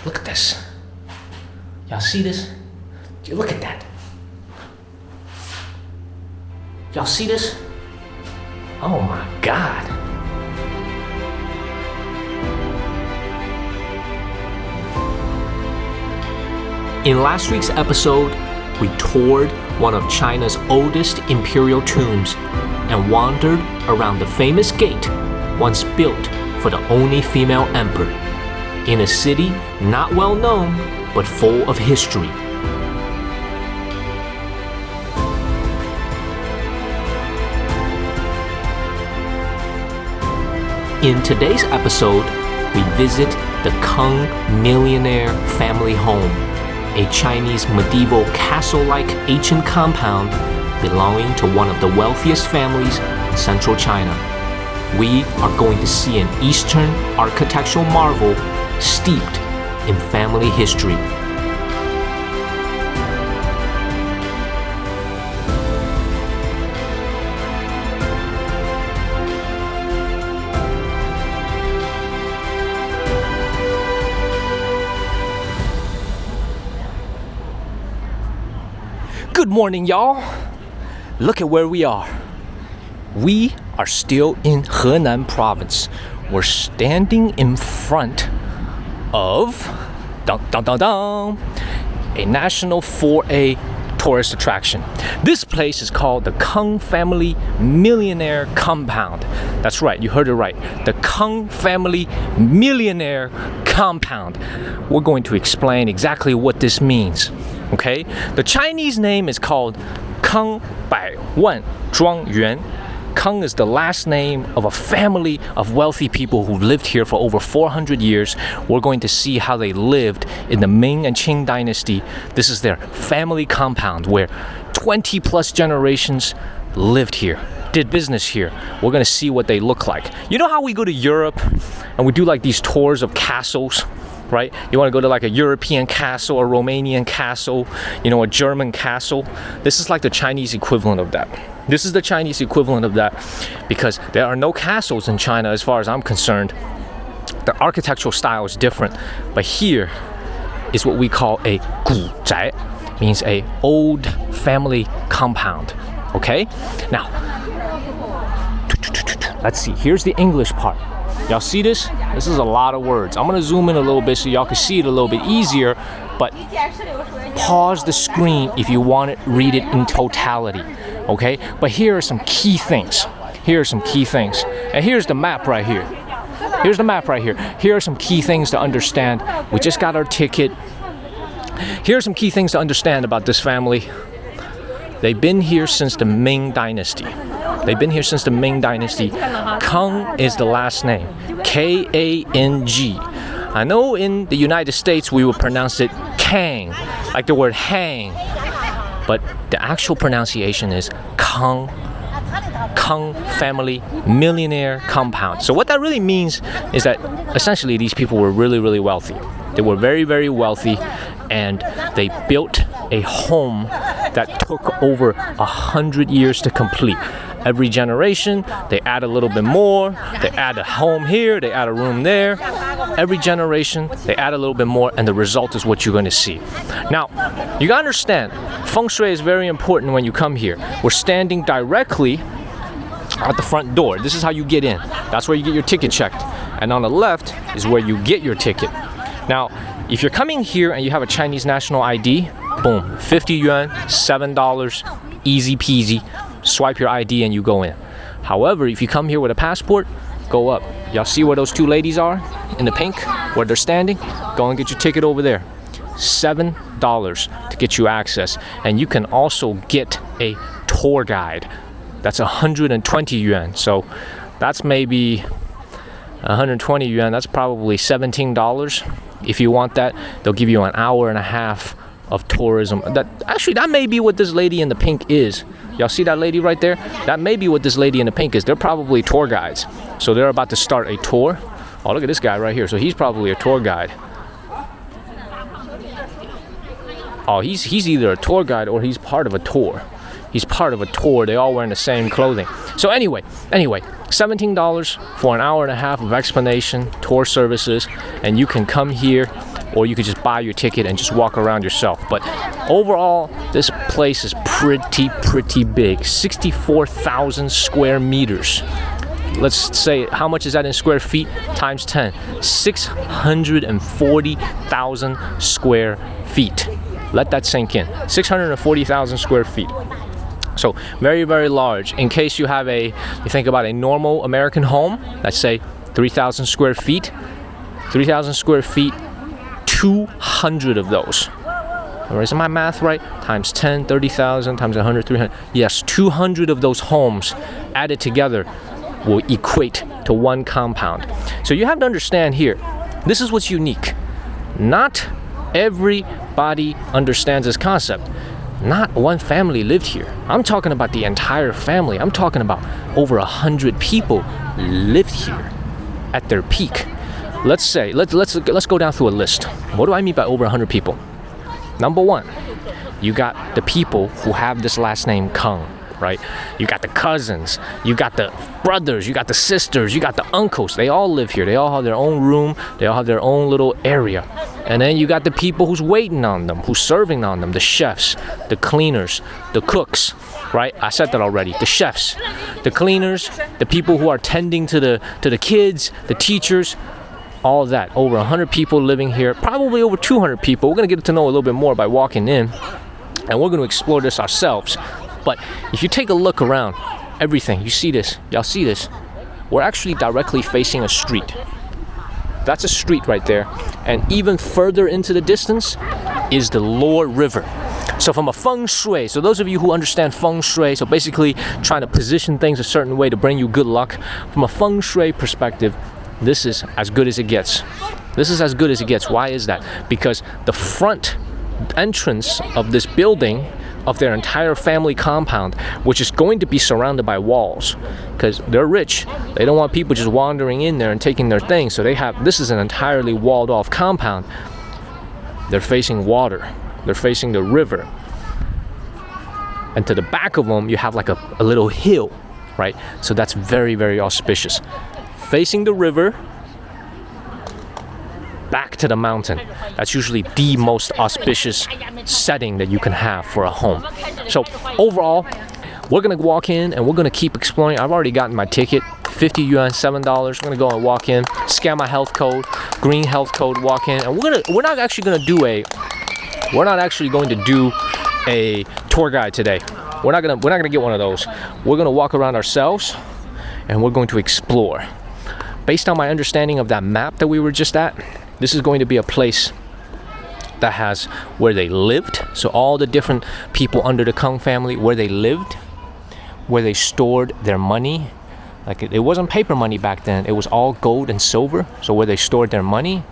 Look at this. Y'all see this? Look at that. Y'all see this? Oh my God. In last week's episode, we toured one of China's oldest imperial tombs and wandered around the famous gate once built for the only female emperor, in a city not well known but full of history. In today's episode, we visit the Kung Millionaire Family Home, a Chinese medieval castle-like ancient compound belonging to one of the wealthiest families in central China. We are going to see an Eastern architectural marvel steeped in family history. Good morning, y'all. Look at where we are. We are still in Henan province. We're standing in front of a national 4A tourist attraction. This place is called the Kung Family Millionaire Compound. That's right, you heard it right. The Kung Family Millionaire Compound. We're going to explain exactly what this means. Okay, the Chinese name is called 康百万庄园. Kung is the last name of a family of wealthy people who lived here for over 400 years. We're going to see how they lived in the Ming and Qing dynasty. This is their family compound where 20 plus generations lived here, did business here. We're going to see what they look like. You know how we go to Europe and we do like these tours of castles? Right? You want to go to like a European castle, a Romanian castle, you know, a German castle. This is like the Chinese equivalent of that. This is the Chinese equivalent of that because there are no castles in China as far as I'm concerned. The architectural style is different, but here is what we call a 古宅, means a old family compound. Okay? Now, let's see. Here's the English part. Y'all see this? This is a lot of words. I'm gonna zoom in a little bit so y'all can see it a little bit easier, but pause the screen if you want to read it in totality, okay? But here are some key things. Here are some key things. And here's the map right here. Here's the map right here. Here are some key things to understand. We just got our ticket. Here are some key things to understand about this family. They've been here since the Ming dynasty. They've been here since the Ming dynasty. Kung is the last name. K-A-N-G. I know in the United States we would pronounce it Kang, like the word hang. But the actual pronunciation is Kung. Kung Family Millionaire Compound. So what that really means is that essentially these people were really, really wealthy. They were very, very wealthy, and they built a home that took over 100 years to complete. Every generation, they add a little bit more. They add a home here, they add a room there. Every generation, they add a little bit more, and the result is what you're going to see. Now, you gotta understand, feng shui is very important when you come here. We're standing directly at the front door. This is how you get in. That's where you get your ticket checked. And on the left is where you get your ticket. Now, if you're coming here and you have a Chinese national ID, boom, 50 yuan, $7, easy peasy. Swipe your ID and you go in. However, if you come here with a passport, go up. Y'all see where those two ladies are in the pink, where they're standing? Go and get your ticket over there. $7 to get you access. And you can also get a tour guide. That's 120 yuan. So that's maybe 120 yuan. That's probably $17. If you want that, they'll give you an hour and a half of tourism. That may be what this lady in the pink is. Y'all see that lady right there? That may be what this lady in the pink is. They're probably tour guides. So they're about to start a tour. Oh, look at this guy right here. So he's probably a tour guide. Oh, he's either a tour guide or he's part of a tour. He's part of a tour. They all wearing the same clothing. So anyway, $17 for an hour and a half of explanation, tour services, and you can come here, or you could just buy your ticket and just walk around yourself. But overall, this place is pretty big. 64,000 square meters. Let's say, how much is that in square feet? Times 10. 640,000 square feet. Let that sink in. 640,000 square feet. So very large. In case you think about a normal American home, let's say 3,000 square feet. 3,000 square feet, 200 of those. All right, is my math right? Times 10, 30,000, times 100, 300. Yes, 200 of those homes added together will equate to one compound. So you have to understand here, this is what's unique. Not everybody understands this concept. Not one family lived here. I'm talking about the entire family. I'm talking about over 100 people lived here at their peak. Let's say, let's go down through a list. What do I mean by over 100 people? Number one, you got the people who have this last name Kang, right? You got the cousins, you got the brothers, you got the sisters, you got the uncles. They all live here. They all have their own room. They all have their own little area. And then you got the people who's waiting on them, who's serving on them, the chefs, the cleaners, the cooks, right? I said that already. The chefs, the cleaners, the people who are tending to the kids, the teachers, all of that. Over 100 people living here, probably over 200 people. We're going to get to know a little bit more by walking in, and we're going to explore this ourselves. But if you take a look around, everything, you see this, y'all see this, we're actually directly facing a street. That's a street right there. And even further into the distance is the Loire River. So from a feng shui, so those of you who understand feng shui, so basically trying to position things a certain way to bring you good luck, from a feng shui perspective, this is as good as it gets. This is as good as it gets. Why is that? Because the front entrance of this building, of their entire family compound, which is going to be surrounded by walls, because they're rich. They don't want people just wandering in there and taking their things. So this is an entirely walled off compound. They're facing water. They're facing the river. And to the back of them, you have like a little hill, right? So that's very auspicious. Facing the river, back to the mountain. That's usually the most auspicious setting that you can have for a home. So overall, we're gonna walk in and we're gonna keep exploring. I've already gotten my ticket, 50 yuan, $7. We're gonna go and walk in, scan my health code, green health code, walk in, and we're not actually going to do a tour guide today. We're not gonna get one of those. We're gonna walk around ourselves and we're going to explore. Based on my understanding of that map that we were just at, this is going to be a place that has where they lived. So all the different people under the Kang family, where they lived, where they stored their money. Like it wasn't paper money back then. It was all gold and silver. So where they stored their money,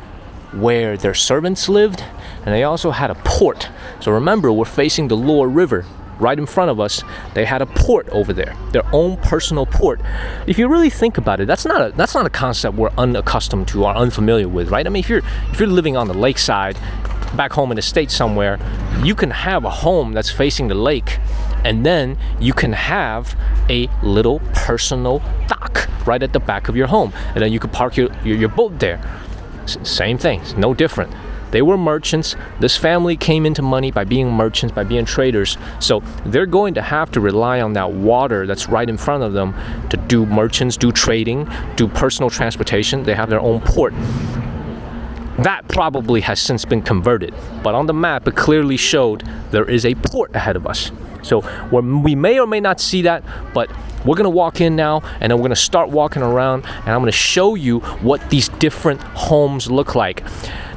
where their servants lived, and they also had a port. So remember, we're facing the Loire River. Right in front of us, they had a port over there, their own personal port. If you really think about it, that's not a concept we're unaccustomed to or unfamiliar with, right? I mean, if you're living on the lakeside, back home in the States somewhere, you can have a home that's facing the lake, and then you can have a little personal dock right at the back of your home, and then you could park your boat there. Same thing, no different. They were merchants. This family came into money by being merchants, by being traders. So they're going to have to rely on that water that's right in front of them to do merchants, do trading, do personal transportation. They have their own port. That probably has since been converted. But on the map, it clearly showed there is a port ahead of us. So we may or may not see that, but we're gonna walk in now, and then we're gonna start walking around, and I'm gonna show you what these different homes look like.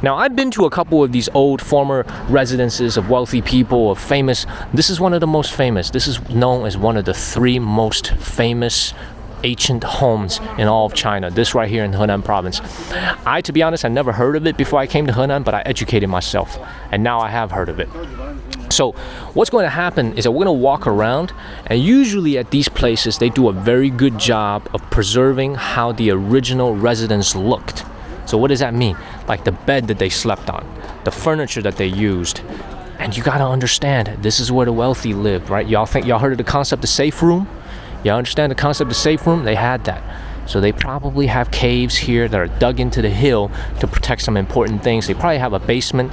Now, I've been to a couple of these old former residences of wealthy people, of famous. This is one of the most famous. This is known as one of the 3 most famous ancient homes in all of China. This right here in Henan province. To be honest, I never heard of it before I came to Henan, but I educated myself, and now I have heard of it. So what's going to happen is that we're going to walk around, and usually at these places they do a very good job of preserving how the original residence looked. So what does that mean? Like the bed that they slept on, the furniture that they used. And you got to understand, this is where the wealthy lived, right? Y'all heard of the concept of safe room? You understand the concept of safe room? They had that. So they probably have caves here that are dug into the hill to protect some important things. They probably have a basement,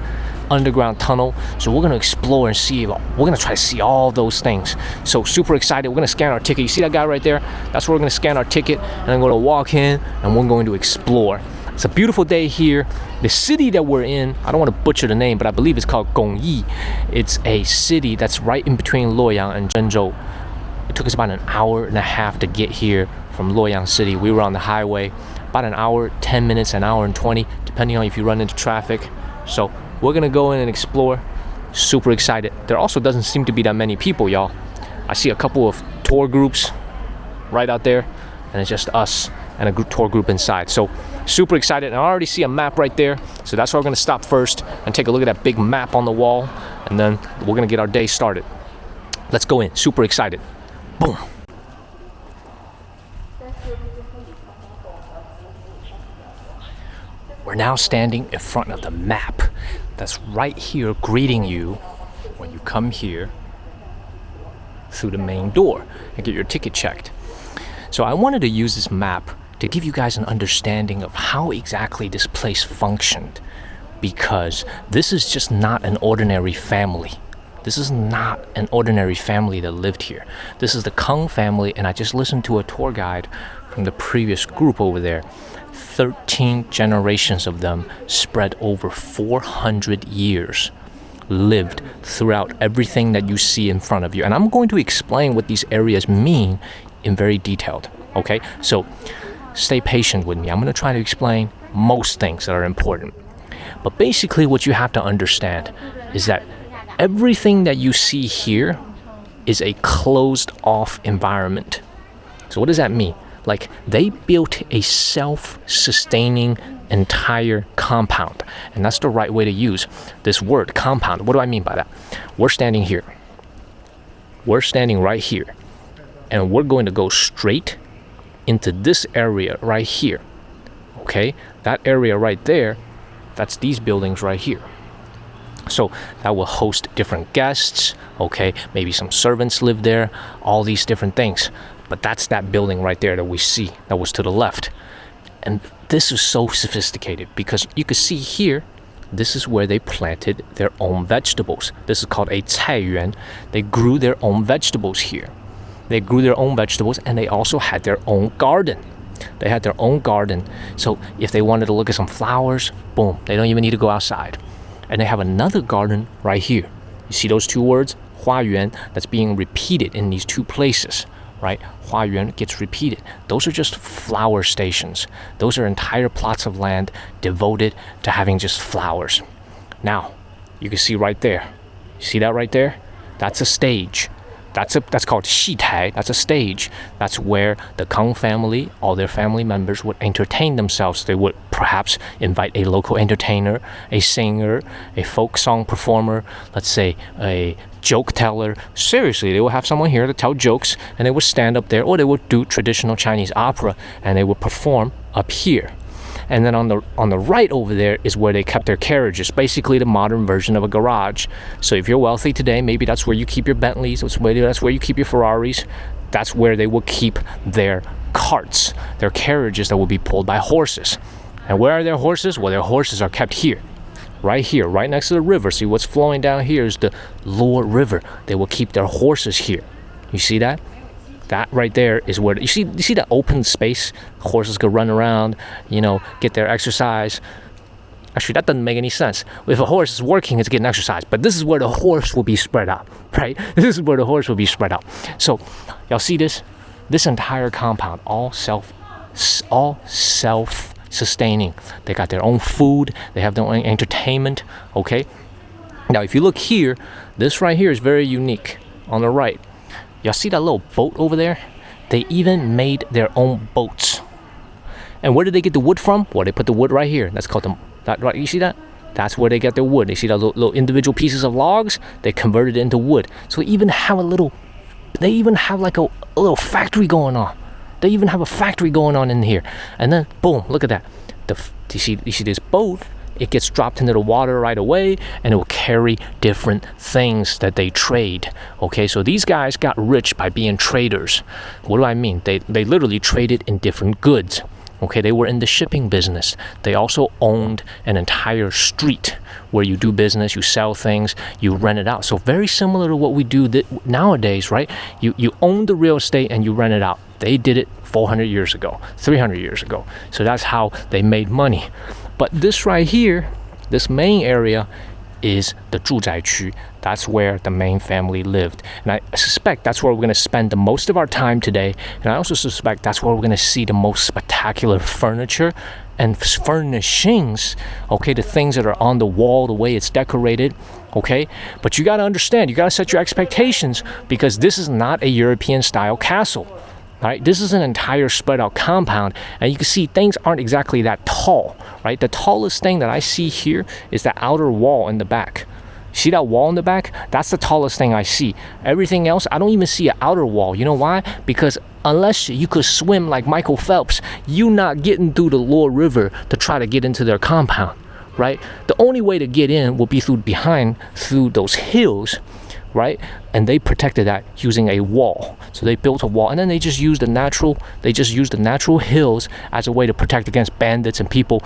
underground tunnel. So we're going to explore and see. We're going to try to see all those things. So super excited. We're going to scan our ticket. You see that guy right there? That's where we're going to scan our ticket. And I'm going to walk in and we're going to explore. It's a beautiful day here. The city that we're in, I don't want to butcher the name, but I believe it's called Gongyi. It's a city that's right in between Luoyang and Zhenzhou. It took us about an hour and a half to get here from Luoyang City. We were on the highway about an hour, 10 minutes, an hour and 20, depending on if you run into traffic. So we're gonna go in and explore. Super excited. There also doesn't seem to be that many people, y'all. I see a couple of tour groups right out there, and it's just us and a tour group inside. So super excited. And I already see a map right there. So that's where we're gonna stop first and take a look at that big map on the wall, and then we're gonna get our day started. Let's go in. Super excited. Boom. We're now standing in front of the map that's right here greeting you when you come here through the main door and get your ticket checked. So I wanted to use this map to give you guys an understanding of how exactly this place functioned, because this is just not an ordinary family. This is not an ordinary family that lived here. This is the Kang family, and I just listened to a tour guide from the previous group over there. 13 generations of them spread over 400 years, lived throughout everything that you see in front of you. And I'm going to explain what these areas mean in very detailed, okay? So stay patient with me. I'm going to try to explain most things that are important. But basically what you have to understand is that everything that you see here is a closed off environment. So what does that mean? Like, they built a self-sustaining entire compound. And that's the right way to use this word, compound. What do I mean by that? We're standing here. We're standing right here. And we're going to go straight into this area right here. Okay? That area right there, that's these buildings right here. So that will host different guests, okay? Maybe some servants live there, all these different things. But that's that building right there that we see, that was to the left. And this is so sophisticated because you can see here, this is where they planted their own vegetables. This is called a 菜园. They grew their own vegetables here. They grew their own vegetables, and they also had their own garden. They had their own garden. So if they wanted to look at some flowers, boom, they don't even need to go outside. And they have another garden right here. You see those two words? 花园, that's being repeated in these two places, right? 花园 gets repeated. Those are just flower stations. Those are entire plots of land devoted to having just flowers. Now, you can see right there. You see that right there? That's a stage. That's called 戏台. That's a stage. That's where the Kang family, all their family members would entertain themselves. They would perhaps invite a local entertainer, a singer, a folk song performer, let's say a joke teller. Seriously, they would have someone here to tell jokes, and they would stand up there, or they would do traditional Chinese opera, and they would perform up here. And then on the right over there is where they kept their carriages, basically the modern version of a garage. So if you're wealthy today, maybe that's where you keep your Bentleys, that's where you keep your Ferraris. That's where they will keep their carts, their carriages that will be pulled by horses. And where are their horses? Well, their horses are kept here, right next to the river. See, what's flowing down here is the Luo River. They will keep their horses here. You see that? That right there is where you see that open space. Horses could run around, get their exercise. Actually, that doesn't make any sense. If a horse is working, it's getting exercise. But this is where the horse will be spread out, right? This is where the horse will be spread out. So, y'all see this? This entire compound, all self-sustaining. They got their own food. They have their own entertainment. Okay. Now, if you look here, this right here is very unique. On the right. Y'all see that little boat over there? They even made their own boats. And where did they get the wood from? Well, they put the wood right here. That's called right. You see that? That's where they get their wood. You see that little individual pieces of logs? They converted it into wood. So they even have like a little factory going on. They even have a factory going on in here. And then, boom, look at that. You see this boat? it gets dropped into the water right away, and it will carry different things that they trade. Okay, so these guys got rich by being traders. What do I mean? They literally traded in different goods. Okay, they were in the shipping business. They also owned an entire street where you do business, you sell things, you rent it out. So very similar to what we do nowadays, right? You own the real estate and you rent it out. They did it 400 years ago, 300 years ago. So that's how they made money. But this right here, this main area is the 住宅区. That's where the main family lived. And I suspect that's where we're going to spend the most of our time today. And I also suspect that's where we're going to see the most spectacular furniture and furnishings, okay, the things that are on the wall, the way it's decorated, okay? But you got to understand, you got to set your expectations, because this is not a European style castle. Right? This is an entire spread out compound, and you can see things aren't exactly that tall, right? The tallest thing that I see here is the outer wall in the back. See that wall in the back? That's the tallest thing I see. Everything else, I don't even see an outer wall. You know why? Because unless you could swim like Michael Phelps, you're not getting through the Loire River to try to get into their compound, right? The only way to get in will be through those hills, right? And they protected that using a wall. So they built a wall, and then they just used the natural hills as a way to protect against bandits and people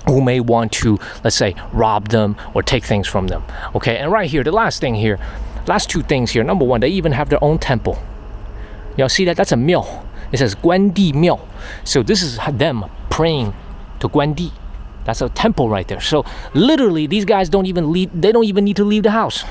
who may want to, let's say, rob them or take things from them. Okay, and right here, the last two things here. Number one, they even have their own temple. Y'all see that? That's a miao. It says 关帝庙. So this is them praying to 关帝. That's a temple right there. So literally, these guys don't even need to leave the house.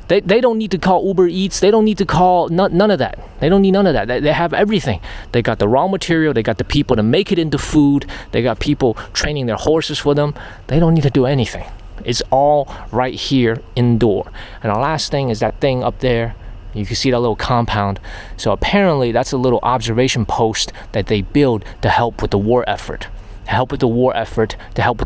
They don't need to call Uber Eats. They don't need to call none of that. They don't need none of that. They have everything. They got the raw material. They got the people to make it into food. They got people training their horses for them. They don't need to do anything. It's all right here indoor. And the last thing is that thing up there. You can see that little compound. So apparently that's a little observation post that they build to help with the war effort. To help with the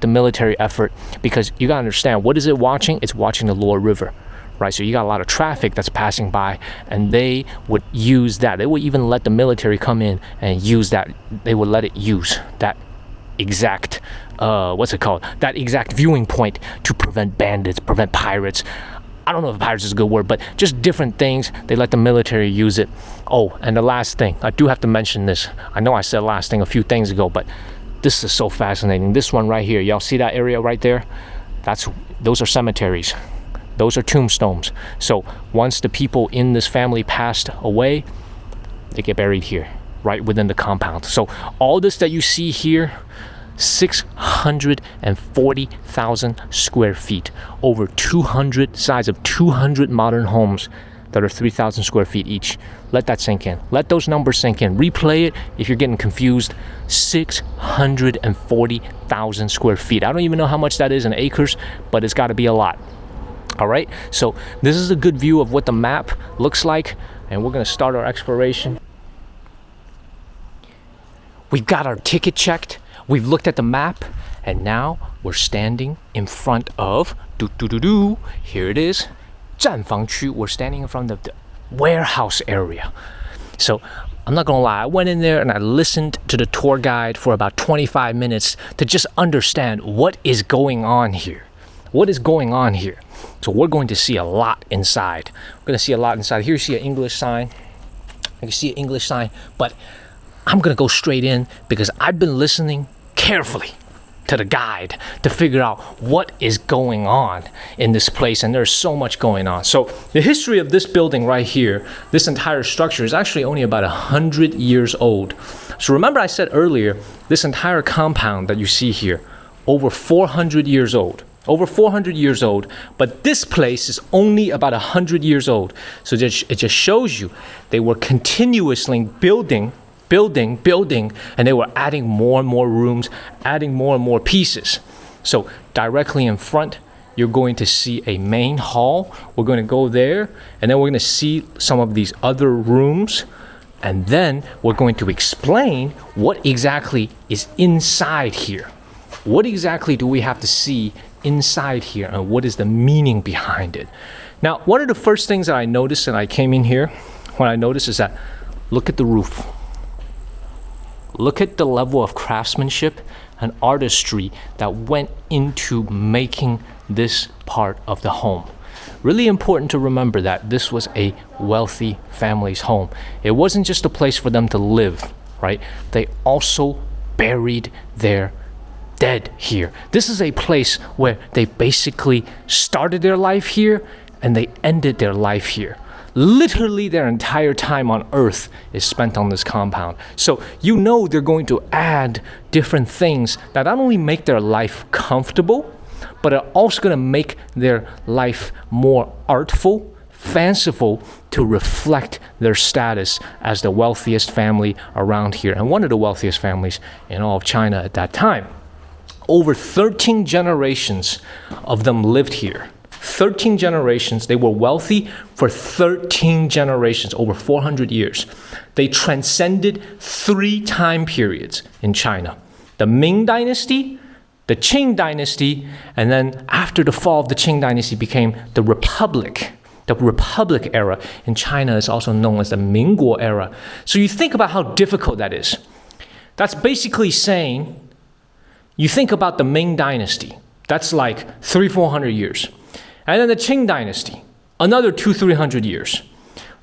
military effort. Because you gotta understand, what is it watching? It's watching the Loire River. Right, so you got a lot of traffic that's passing by, and they would use that. They would even let the military come in and use that. They would let it use that exact, that exact viewing point to prevent bandits, prevent pirates. I don't know if pirates is a good word, but just different things. They let the military use it. Oh, and the last thing, I do have to mention this. I know I said last thing a few things ago, but this is so fascinating. This one right here, y'all see that area right there? Those are cemeteries. Those are tombstones. So once the people in this family passed away, they get buried here, right within the compound. So all this that you see here, 640,000 square feet, over 200 size of 200 modern homes that are 3,000 square feet each. Let that sink in. Let those numbers sink in. Replay it if you're getting confused. 640,000 square feet. I don't even know how much that is in acres, but it's got to be a lot. All right, so this is a good view of what the map looks like, and we're gonna start our exploration. We've got our ticket checked, we've looked at the map, and now we're standing in front of, here it is, 站房区. We're standing in front of the warehouse area. So I'm not gonna lie, I went in there and I listened to the tour guide for about 25 minutes to just understand what is going on here. So we're going to see a lot inside. Here you see an English sign. I can see an English sign, but I'm gonna go straight in because I've been listening carefully to the guide to figure out what is going on in this place, and there's so much going on. So the history of this building right here, this entire structure is actually only about 100 years old. So remember I said earlier, this entire compound that you see here, over 400 years old. But this place is only about 100 years old. So it just shows you they were continuously building, and they were adding more and more rooms, adding more and more pieces. So directly in front, you're going to see a main hall. We're going to go there, and then we're going to see some of these other rooms, and then we're going to explain what exactly is inside here. What exactly do we have to see inside here, and what is the meaning behind it? Now, one of the first things that I noticed when I came in here, is that look at the roof. Look at the level of craftsmanship and artistry that went into making this part of the home. Really important to remember that this was a wealthy family's home. It wasn't just a place for them to live, right? They also buried their dead here. This is a place where they basically started their life here and they ended their life here. Literally their entire time on earth is spent on this compound. So you know they're going to add different things that not only make their life comfortable, but are also going to make their life more artful, fanciful, to reflect their status as the wealthiest family around here and one of the wealthiest families in all of China at that time. Over 13 generations of them lived here. 13 generations. They were wealthy for 13 generations, over 400 years. They transcended 3 time periods in China. The Ming Dynasty, the Qing Dynasty, and then after the fall of the Qing Dynasty became the Republic. The Republic era in China is also known as the Mingguo era. So you think about how difficult that is. That's basically saying, you think about the Ming Dynasty. That's like 300-400 years. And then the Qing Dynasty, another 200-300 years,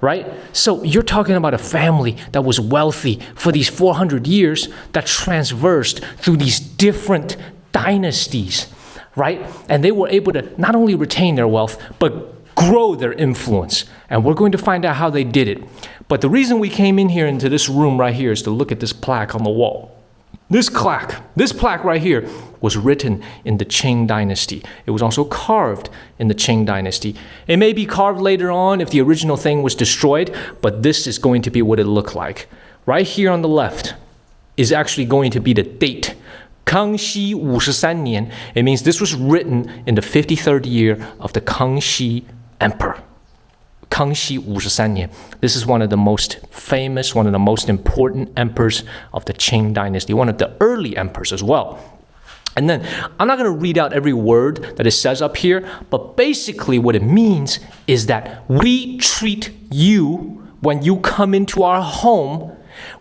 right? So you're talking about a family that was wealthy for these 400 years that transversed through these different dynasties, right? And they were able to not only retain their wealth, but grow their influence. And we're going to find out how they did it. But the reason we came in here into this room right here is to look at this plaque on the wall. This plaque right here was written in the Qing Dynasty. It was also carved in the Qing Dynasty. It may be carved later on if the original thing was destroyed, but this is going to be what it looked like. Right here on the left is actually going to be the date. Kangxi 53年. It means this was written in the 53rd year of the Kangxi Emperor. Kangxi 53年. This is one of the most famous, one of the most important emperors of the Qing Dynasty, one of the early emperors as well. And then, I'm not going to read out every word that it says up here, but basically what it means is that we treat you, when you come into our home,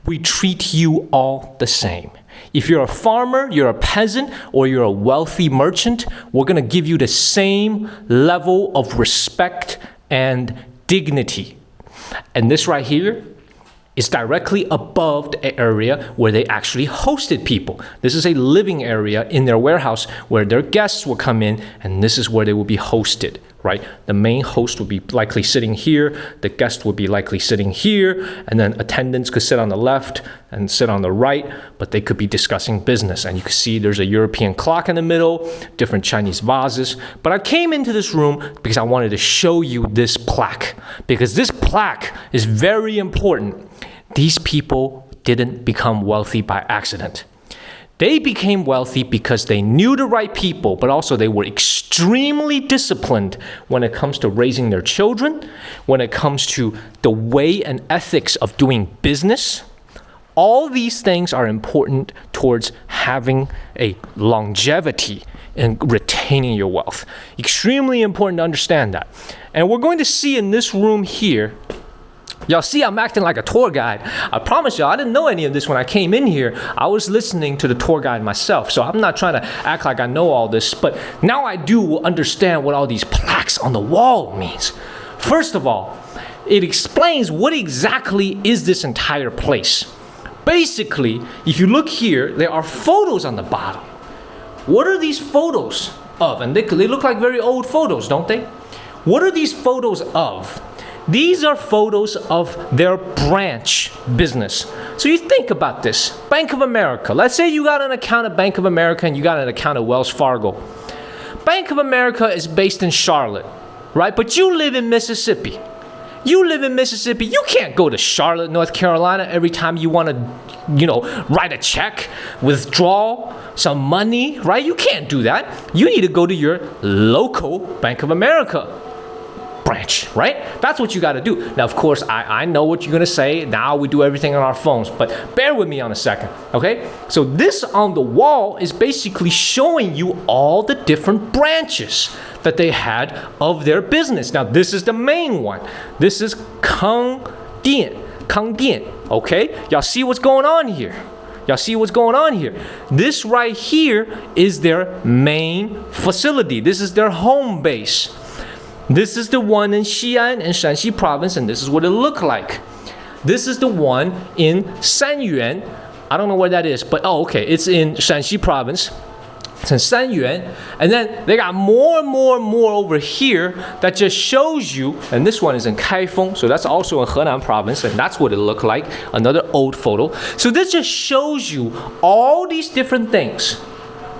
we treat you all the same. If you're a farmer, you're a peasant, or you're a wealthy merchant, we're going to give you the same level of respect and dignity. And this right here is directly above the area where they actually hosted people. This is a living area in their warehouse where their guests will come in, and this is where they will be hosted, right? The main host would be likely sitting here, the guest would be likely sitting here, and then attendants could sit on the left and sit on the right, but they could be discussing business. And you can see there's a European clock in the middle, different Chinese vases. But I came into this room because I wanted to show you this plaque, because this plaque is very important. These people didn't become wealthy by accident. They became wealthy because they knew the right people, but also they were extremely disciplined when it comes to raising their children, when it comes to the way and ethics of doing business. All these things are important towards having a longevity and retaining your wealth. Extremely important to understand that. And we're going to see in this room here, y'all see I'm acting like a tour guide. I promise y'all, I didn't know any of this when I came in here. I was listening to the tour guide myself, so I'm not trying to act like I know all this, but now I do understand what all these plaques on the wall means. First of all, it explains what exactly is this entire place. Basically, if you look here, there are photos on the bottom. What are these photos of? And they look like very old photos, don't they? What are these photos of? These are photos of their branch business. So you think about this. Bank of America. Let's say you got an account at Bank of America and you got an account at Wells Fargo. Bank of America is based in Charlotte, right? But you live in Mississippi. You live in Mississippi. You can't go to Charlotte, North Carolina every time you want to, write a check, withdraw some money, right? You can't do that. You need to go to your local Bank of America branch, right? That's what you got to do. Now, of course, I know what you're going to say. Now we do everything on our phones, but bear with me on a second, okay? So this on the wall is basically showing you all the different branches that they had of their business. Now, this is the main one. This is Kangdian, okay? Y'all see what's going on here? Y'all see what's going on here? This right here is their main facility. This is their home base. This is the one in Xi'an in Shanxi province, and this is what it looked like. This is the one in Sanyuan. I don't know where that is, but okay, it's in Shanxi province. It's in Sanyuan. And then they got more and more over here that just shows you, and this one is in Kaifeng, so that's also in Henan province, and that's what it looked like, another old photo. So this just shows you all these different things,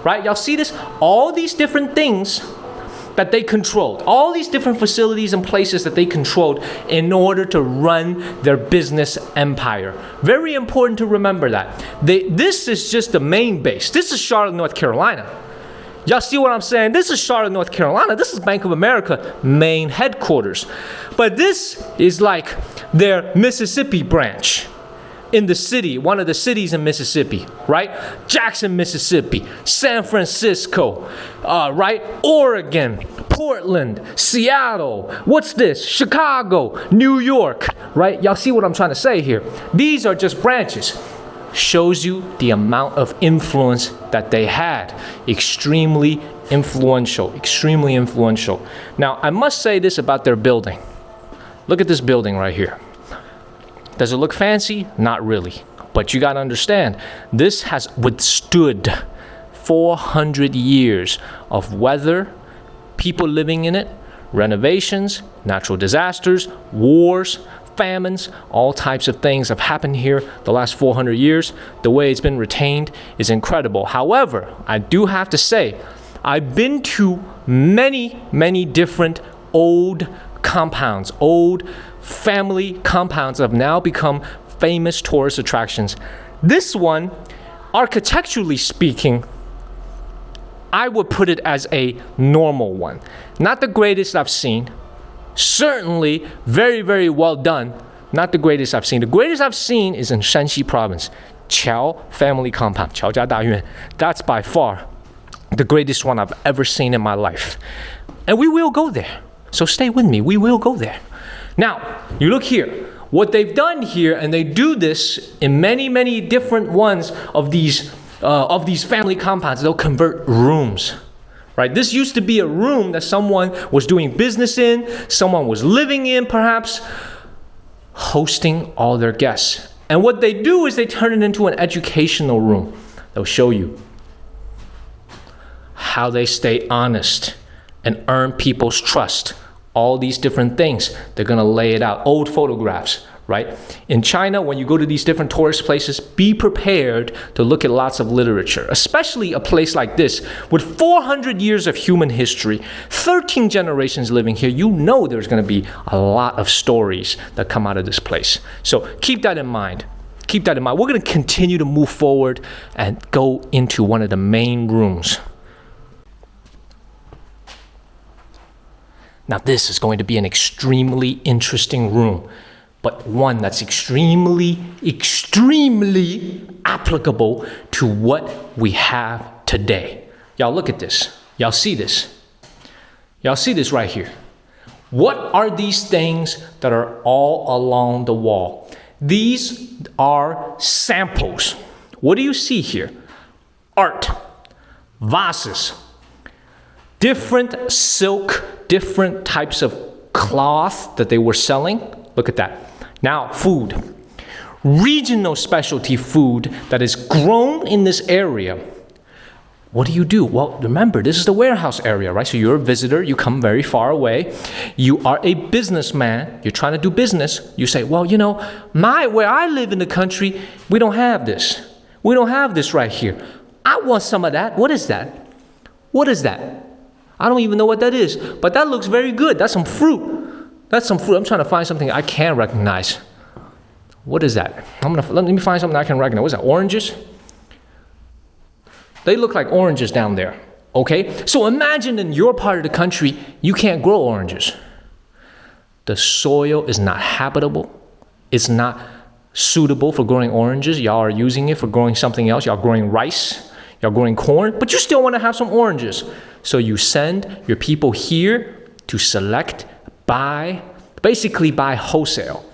right? Y'all see this? All these different things that they controlled, all these different facilities and places that they controlled in order to run their business empire. Very important to remember that. This is just the main base. This is Charlotte, North Carolina. Y'all see what I'm saying? This is Charlotte, North Carolina. This is Bank of America main headquarters. But this is like their Mississippi branch in the city, one of the cities in Mississippi, right? Jackson, Mississippi, San Francisco, right? Oregon, Portland, Seattle, what's this? Chicago, New York, right? Y'all see what I'm trying to say here? These are just branches. Shows you the amount of influence that they had. Extremely influential, extremely influential. Now, I must say this about their building. Look at this building right here. Does it look fancy? Not really. But you got to understand, this has withstood 400 years of weather, people living in it, renovations, natural disasters, wars, famines, all types of things have happened here the last 400 years. The way it's been retained is incredible. However, I do have to say, I've been to many different old compounds, old family compounds have now become famous tourist attractions. This one, architecturally speaking, I would put it as a normal one. Not the greatest I've seen. Certainly very well done. Not the greatest I've seen. The greatest I've seen is in Shanxi province, Qiao family compound, Qiaojia Dayuan. That's by far the greatest one I've ever seen in my life. And we will go there. So stay with me. We will go there. Now, you look here. What they've done here, and they do this in many different ones of these family compounds, they'll convert rooms. Right? This used to be a room that someone was doing business in, someone was living in perhaps, hosting all their guests. And what they do is they turn it into an educational room. They'll show you how they stay honest and earn people's trust. All these different things, they're gonna lay it out. Old photographs, right? In China, when you go to these different tourist places, be prepared to look at lots of literature, especially a place like this with 400 years of human history, 13 generations living here. You know there's gonna be a lot of stories that come out of this place. So keep that in mind. Keep that in mind. We're gonna continue to move forward and go into one of the main rooms. Now this is going to be an extremely interesting room, but one that's extremely applicable to what we have today. Y'all look at this. Y'all see this. Y'all see this right here. What are these things that are all along the wall? These are samples. What do you see here? Art, vases, different silk, different types of cloth that they were selling. Look at that. Now, food. Regional specialty food that is grown in this area. What do? Well, remember, this is the warehouse area, right? So you're a visitor, you come very far away. You are a businessman, you're trying to do business. You say, well, you know, where I live in the country, we don't have this. We don't have this right here. I want some of that. What is that? What is that? I don't even know what that is, but that looks very good. That's some fruit. That's some fruit. I'm trying to find something I can recognize. What is that? Let me find something I can recognize. What's that? Oranges? They look like oranges down there. Okay? So imagine in your part of the country, you can't grow oranges. The soil is not habitable. It's not suitable for growing oranges. Y'all are using it for growing something else. Y'all growing rice. Y'all growing corn. But you still want to have some oranges. So you send your people here to select, basically buy wholesale,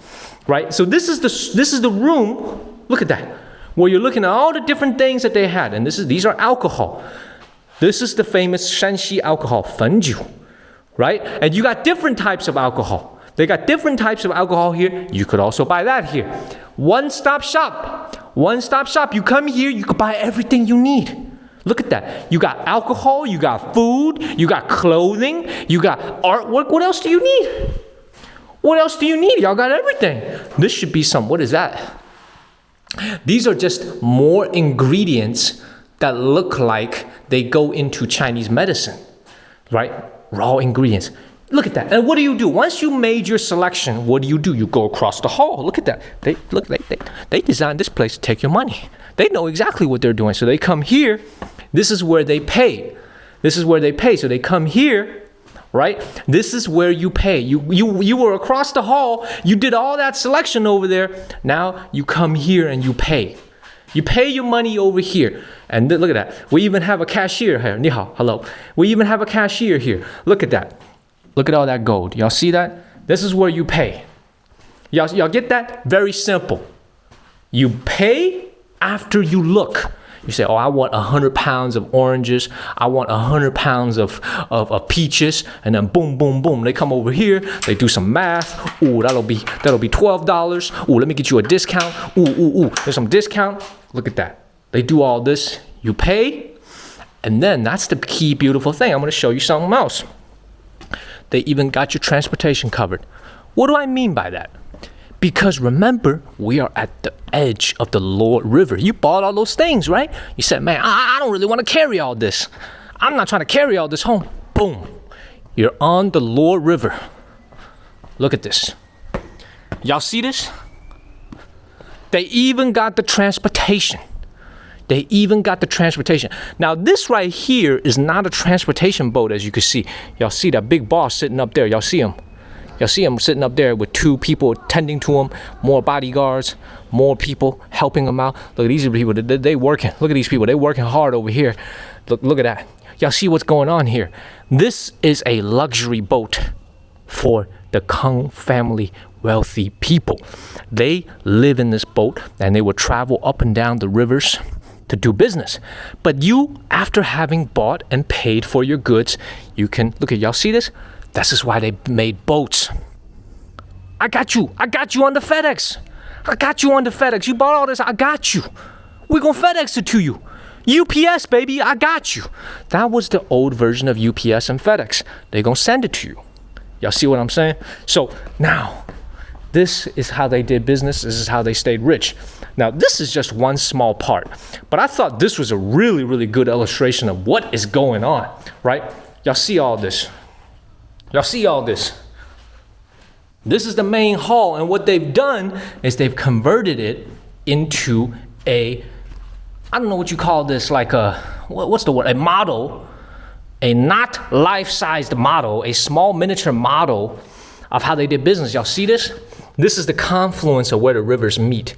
right? So this is the room. Look at that. where you're looking at all the different things that they had. And these are alcohol. This is the famous Shanxi alcohol, 汾酒, right? And you got different types of alcohol. They got different types of alcohol here. You could also buy that here. One-stop shop. One-stop shop. You come here, you could buy everything you need. Look at that. You got alcohol, you got food, you got clothing, you got artwork. What else do you need? What else do you need? Y'all got everything. This should be some, what is that? These are just more ingredients that look like they go into Chinese medicine, right? Raw ingredients. Look at that. And what do? Once you made your selection, what do? You go across the hall. Look at that. They designed this place to take your money. They know exactly what they're doing. So they come here. This is where they pay. This is where they pay. So they come here, right? This is where you pay. You were across the hall. You did all that selection over there. Now you come here and you pay. You pay your money over here. And look at that. We even have a cashier here. 你好, hello. We even have a cashier here. Look at that. Look at all that gold. Y'all see that? This is where you pay. Y'all get that? Very simple. You pay after you look. You say, oh, I want 100 pounds of oranges. I want 100 pounds of peaches. And then boom, boom, boom. They come over here. They do some math. Ooh, that'll be $12. Ooh, let me get you a discount. Ooh. There's some discount. Look at that. They do all this. You pay. And then that's the key beautiful thing. I'm going to show you something else. They even got your transportation covered. What do I mean by that? Because remember, we are at the edge of the Loire River. You bought all those things, right? You said, man, I don't really want to carry all this. I'm not trying to carry all this home. Boom. You're on the Loire River. Look at this. Y'all see this? They even got the transportation. They even got the transportation. Now, this right here is not a transportation boat, as you can see. Y'all see that big boss sitting up there. Y'all see him. Y'all see him sitting up there with 2 people tending to him, more bodyguards, more people helping him out. Look at these people. They working. Look at these people. They working hard over here. Look at that. Y'all see what's going on here. This is a luxury boat for the Kang family wealthy people. They live in this boat and they will travel up and down the rivers to do business. But you, after having bought and paid for your goods, you can, look at, y'all see this? This is why they made boats. I got you on the FedEx. You bought all this, I got you. We're gonna FedEx it to you. UPS, baby, I got you. That was the old version of UPS and FedEx. They're gonna send it to you. Y'all see what I'm saying? So now, this is how they did business. This is how they stayed rich. Now, this is just one small part, but I thought this was a really, really good illustration of what is going on, right? Y'all see all this. This is the main hall, and what they've done is they've converted it into I don't know what you call this, like what's the word? A model, a not life-sized model, a small miniature model of how they did business. Y'all see this? This is the confluence of where the rivers meet.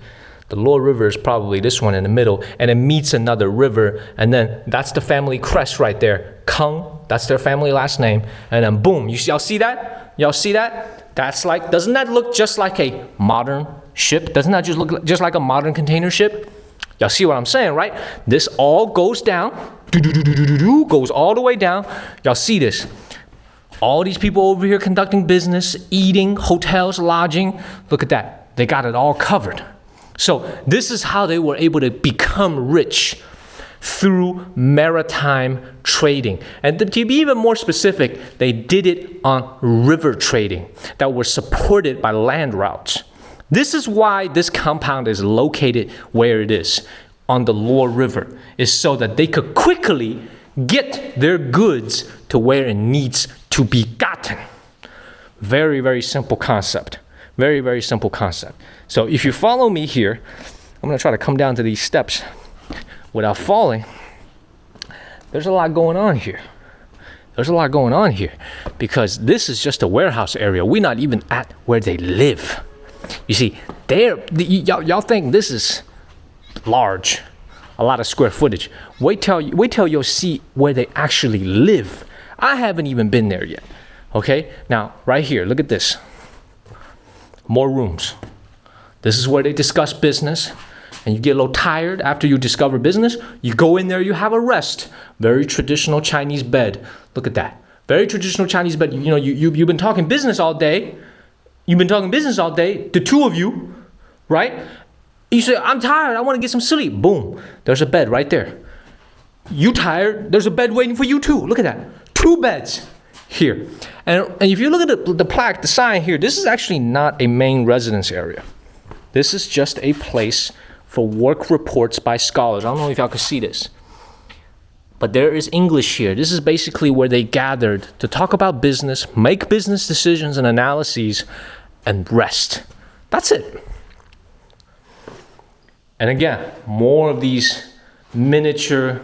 The Loire River is probably this one in the middle, and it meets another river, and then that's the family crest right there. Kang, that's their family last name, and then boom. Y'all see that? Y'all see that? That's like, doesn't that look just like a modern ship? Doesn't that just look just like a modern container ship? Y'all see what I'm saying, right? This all goes down, goes all the way down. Y'all see this? All these people over here conducting business, eating, hotels, lodging. Look at that. They got it all covered. So this is how they were able to become rich, through maritime trading. And to be even more specific, they did it on river trading that were supported by land routes. This is why this compound is located where it is on the Loire River, is so that they could quickly get their goods to where it needs to be gotten. Very, very simple concept. Very, very simple concept. So if you follow me here, I'm going to try to come down to these steps without falling. There's a lot going on here. Because this is just a warehouse area. We're not even at where they live. You see, y'all think this is large, a lot of square footage. Wait till you'll see where they actually live. I haven't even been there yet. Okay, now right here, look at this. More rooms. This is where they discuss business. and you get a little tired after you discover business, you go in there, you have a rest. Very traditional Chinese bed. Look at that. Very traditional Chinese bed. You know, you've been talking business all day. You've been talking business all day, the two of you, right? You say, I'm tired, I want to get some sleep. Boom, there's a bed right there. You tired, there's a bed waiting for you too. Look at that, 2 beds here. And if you look at the plaque, the sign here, this is actually not a main residence area. This is just a place for work reports by scholars. I don't know if y'all can see this, but there is English here. This is basically where they gathered to talk about business, make business decisions and analyses, and rest. That's it. And again, more of these miniature,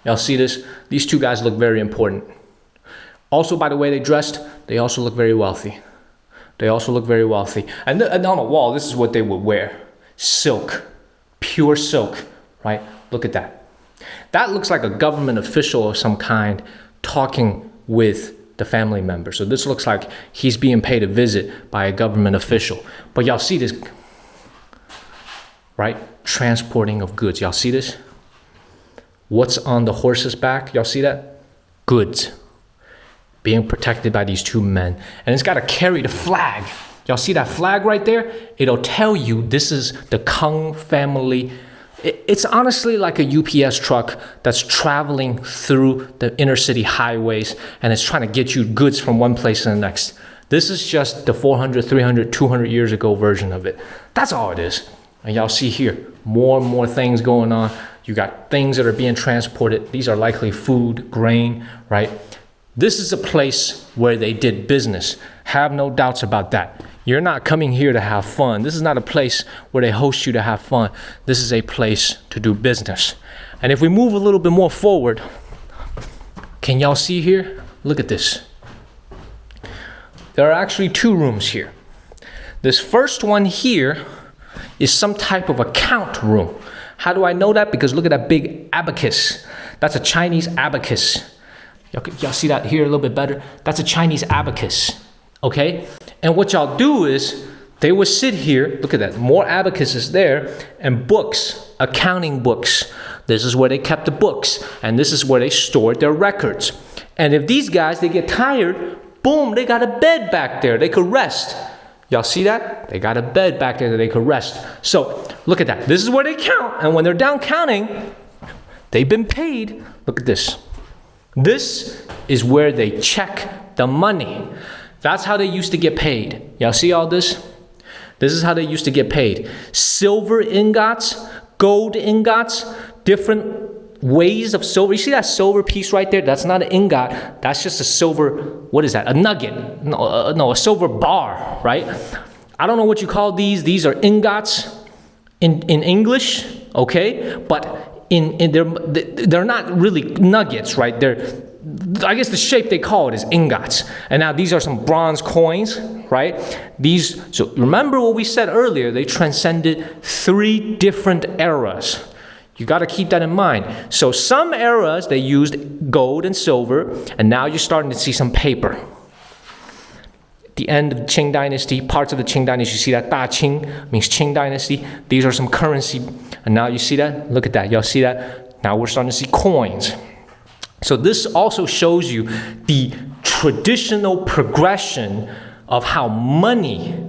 y'all see this? These 2 guys look very important. Also, by the way they dressed, they also look very wealthy. They also look very wealthy. And on the wall, this is what they would wear. Silk, pure silk, right? Look at that. That looks like a government official of some kind talking with the family member. So this looks like he's being paid a visit by a government official. But y'all see this, right? Transporting of goods. Y'all see this? What's on the horse's back? Y'all see that? Goods. Being protected by these 2 men. And it's got to carry the flag. Y'all see that flag right there? It'll tell you this is the Kung family. It's honestly like a UPS truck that's traveling through the inner city highways, and it's trying to get you goods from one place to the next. This is just the 400, 300, 200 years ago version of it. That's all it is. And y'all see here, more and more things going on. You got things that are being transported. These are likely food, grain, right? This is a place where they did business. Have no doubts about that. You're not coming here to have fun. This is not a place where they host you to have fun. This is a place to do business. And if we move a little bit more forward, can y'all see here? Look at this. There are actually 2 rooms here. This first one here is some type of account room. How do I know that? Because look at that big abacus. That's a Chinese abacus. Y'all see that here a little bit better? That's a Chinese abacus, okay? And what y'all do is, they would sit here, look at that, more abacuses there, and books, accounting books. This is where they kept the books, and this is where they stored their records. And if these guys, they get tired, boom, they got a bed back there, they could rest. Y'all see that? They got a bed back there that they could rest. So, look at that, this is where they count, and when they're down counting, they've been paid. Look at this. This is where they check the money. That's how they used to get paid. Y'all see all this? This is how they used to get paid. Silver ingots, gold ingots, different ways of silver. You see that silver piece right there? That's not an ingot. That's just a silver, what is that? A nugget. No, a silver bar, right? I don't know what you call these. These are ingots in English, okay? But they're not really nuggets, right? I guess the shape they call it is ingots. And now these are some bronze coins, right? So remember what we said earlier, they transcended 3 different eras. You got to keep that in mind. So some eras, they used gold and silver, and now you're starting to see some paper. The end of the Qing dynasty, parts of the Qing dynasty, you see that Da Qing means Qing dynasty. These are some currency, and now you see that? Look at that, y'all see that? Now we're starting to see coins. So this also shows you the traditional progression of how money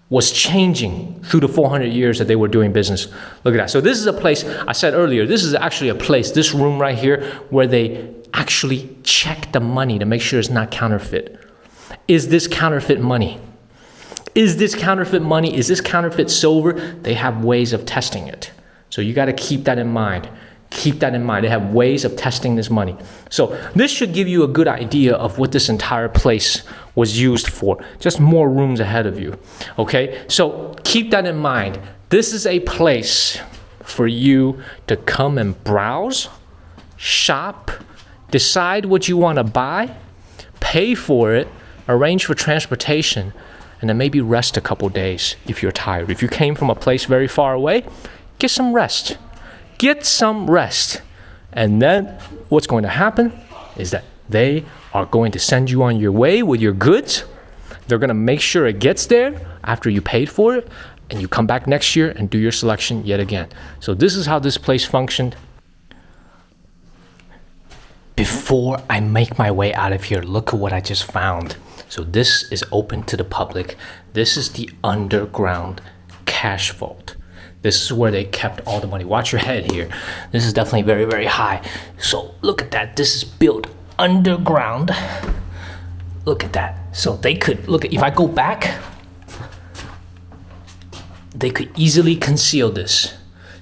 was changing through the 400 years that they were doing business. Look at that. So this is a place, I said earlier, this is actually a place, this room right here, where they actually check the money to make sure it's not counterfeit. Is this counterfeit money? Is this counterfeit money? Is this counterfeit silver? They have ways of testing it. So you got to keep that in mind. Keep that in mind. They have ways of testing this money. So this should give you a good idea of what this entire place was used for. Just more rooms ahead of you. Okay? So keep that in mind. This is a place for you to come and browse, shop, decide what you want to buy, pay for it, arrange for transportation, and then maybe rest a couple days if you're tired. If you came from a place very far away, get some rest. Get some rest. And then what's going to happen is that they are going to send you on your way with your goods. They're going to make sure it gets there after you paid for it. and you come back next year and do your selection yet again. So this is how this place functioned. Before I make my way out of here, look at what I just found. So this is open to the public. This is the underground cash vault. This is where they kept all the money. Watch your head here. This is definitely very, very high. So look at that. This is built underground. Look at that. So they could, look at, if I go back, they could easily conceal this.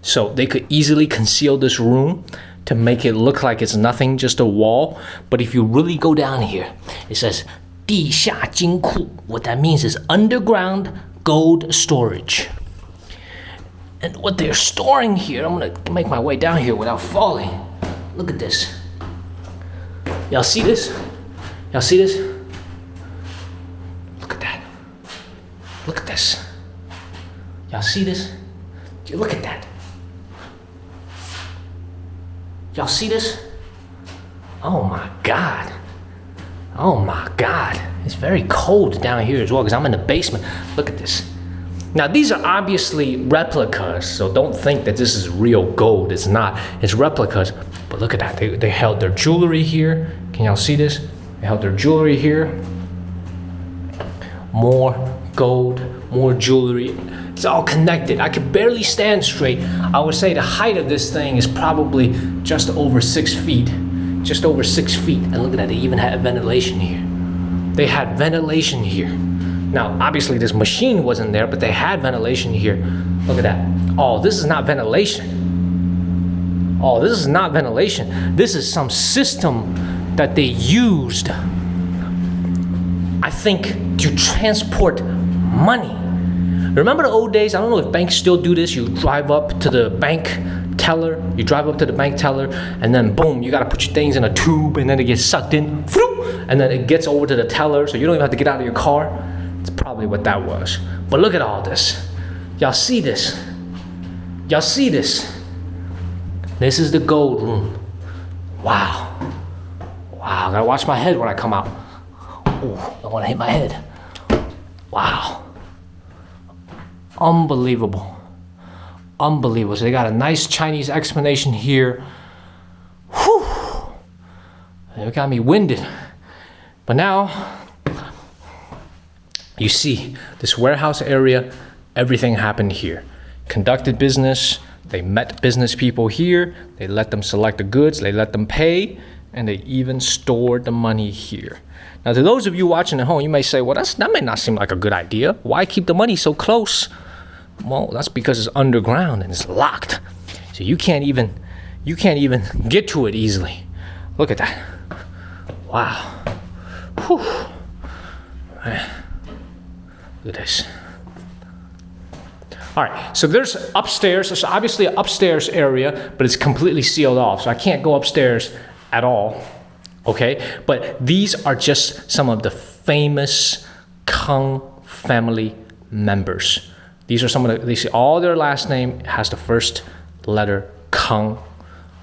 So they could easily conceal this room to make it look like it's nothing, just a wall. But if you really go down here, it says 地下金库. What that means is underground gold storage. And what they're storing here, I'm gonna make my way down here without falling. Look at this. Y'all see this? Y'all see this? Look at that. Look at this. Y'all see this? Look at that. Y'all see this? Oh my God. Oh my God. It's very cold down here as well because I'm in the basement. Look at this. Now these are obviously replicas, so don't think that this is real gold. It's not. It's replicas. But look at that. They held their jewelry here. Can y'all see this? They held their jewelry here. More gold, more jewelry. It's all connected. I could barely stand straight. I would say the height of this thing is probably just over 6 feet. Just over 6 feet. And look at that, they even had ventilation here. They had ventilation here. Now, obviously this machine wasn't there, but they had ventilation here. Look at that. Oh, this is not ventilation. Oh, this is not ventilation. This is some system that they used, I think, to transport money. Remember the old days? I don't know if banks still do this. You drive up to the bank teller, and then boom, you gotta put your things in a tube, and then it gets sucked in, and then it gets over to the teller, so you don't even have to get out of your car. It's probably what that was. But look at all this. Y'all see this? Y'all see this? This is the gold room. Wow. Wow, I gotta watch my head when I come out. Ooh, I don't wanna hit my head. Wow. Unbelievable. Unbelievable. So they got a nice Chinese explanation here. Whew. It got me winded. But now, you see this warehouse area, everything happened here. Conducted business, they met business people here, they let them select the goods, they let them pay, and they even stored the money here. Now to those of you watching at home, you may say, well, that may not seem like a good idea. Why keep the money so close? Well, that's because it's underground and it's locked. So you can't even get to it easily. Look at that. Wow. Whew. Man. Look at this. All right, so there's upstairs. There's obviously an upstairs area, but it's completely sealed off. So I can't go upstairs at all, okay? But these are just some of the famous Kang family members. These are some of they see all their last name has the first letter Kang,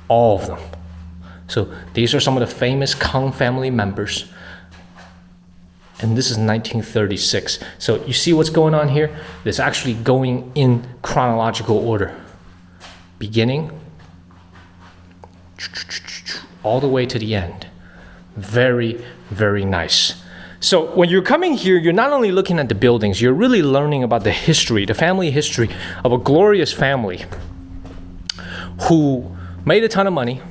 all of them. So these are some of the famous Kang family members. And this is 1936. So you see what's going on here? It's actually going in chronological order. Beginning, all the way to the end. Very, very nice. So when you're coming here, you're not only looking at the buildings, you're really learning about the history, the family history of a glorious family who made a ton of money,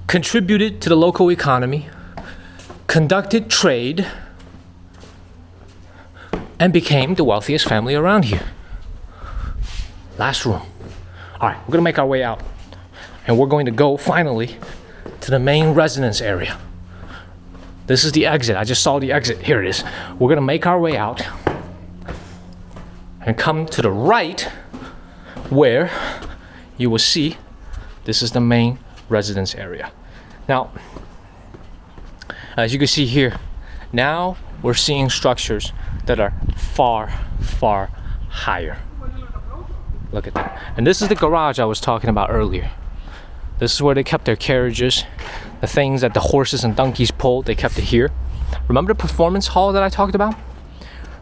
contributed to the local economy, conducted trade, and became the wealthiest family around here. Last room. All right, we're gonna make our way out, and we're going to go finally to the main residence area. This is the exit. I just saw the exit. Here it is. We're gonna make our way out and come to the right where you will see this is the main residence area. Now, as you can see here, now we're seeing structures that are far, far higher. Look at that. And this is the garage I was talking about earlier. This is where they kept their carriages, the things that the horses and donkeys pulled, they kept it here. Remember the performance hall that I talked about?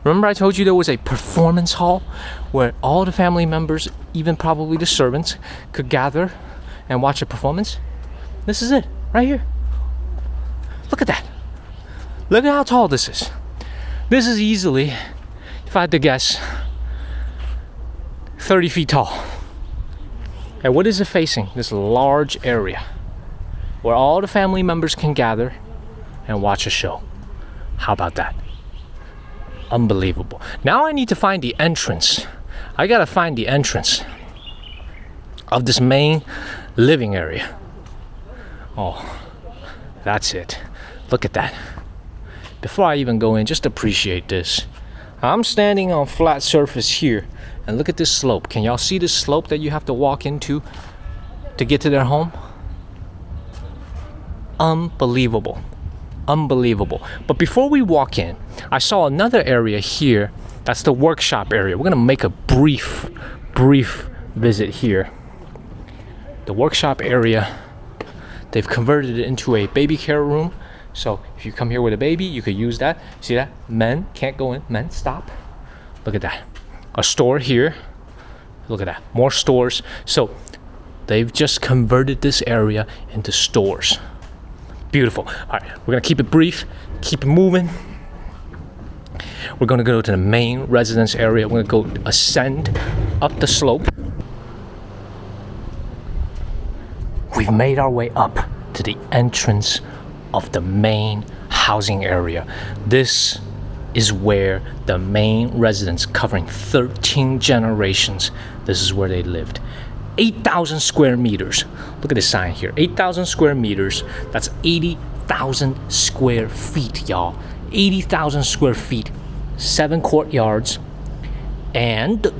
Remember I told you there was a performance hall where all the family members, even probably the servants, could gather and watch a performance? This is it, right here. Look at that. Look at how tall this is. This is easily, if I had to guess, 30 feet tall. And what is it facing? This large area where all the family members can gather and watch a show. How about that? Unbelievable. Now I need to find the entrance. I gotta find the entrance of this main living area. Oh, that's it. Look at that. Before I even go in, just appreciate this. I'm standing on flat surface here, and look at this slope. Can y'all see this slope that you have to walk into to get to their home? Unbelievable. Unbelievable. But before we walk in, I saw another area here. That's the workshop area. We're gonna make a brief visit here. The workshop area, they've converted it into a baby care room. So if you come here with a baby, you could use that. See that? Men can't go in. Men, stop. Look at that. A store here. Look at that. More stores. So they've just converted this area into stores. Beautiful. All right, we're gonna keep it brief, keep it moving. We're gonna go to the main residence area. We're gonna go ascend up the slope. We've made our way up to the entrance of the main housing area. This is where the main residence, covering 13 generations, this is where they lived. 8,000 square meters. Look at this sign here. 8,000 square meters. That's 80,000 square feet, y'all. 80,000 square feet. 7 courtyards. And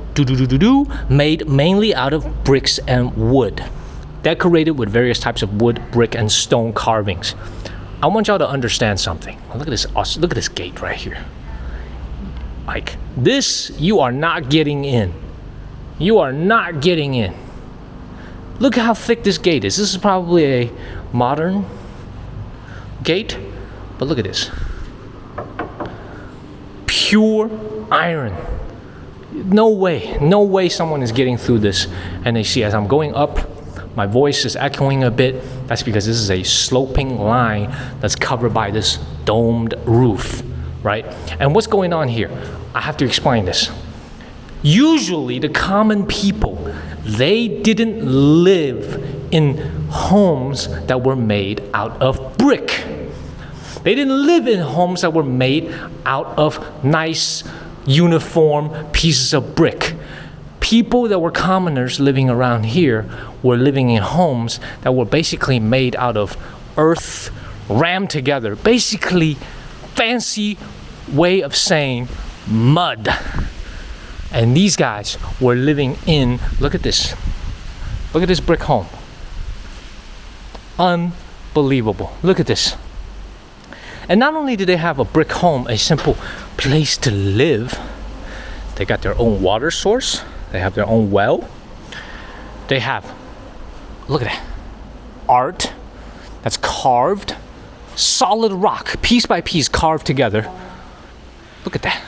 made mainly out of bricks and wood. Decorated with various types of wood, brick, and stone carvings. I want y'all to understand something. Look at this. Look at this gate right here. Like this, you are not getting in. You are not getting in. Look how thick this gate is. This is probably a modern gate, but look at this. Pure iron. No way someone is getting through this. And they see as I'm going up, my voice is echoing a bit. That's because this is a sloping line that's covered by this domed roof, right? And what's going on here? I have to explain this. Usually the common people, they didn't live in homes that were made out of brick. They didn't live in homes that were made out of nice, uniform pieces of brick. People that were commoners living around here were living in homes that were basically made out of earth rammed together. Basically, fancy way of saying mud. And these guys were living in, look at this brick home. Unbelievable. Look at this. And not only do they have a brick home, a simple place to live, they got their own water source. They have their own well. They have, look at that, art that's carved, solid rock, piece by piece carved together. Look at that.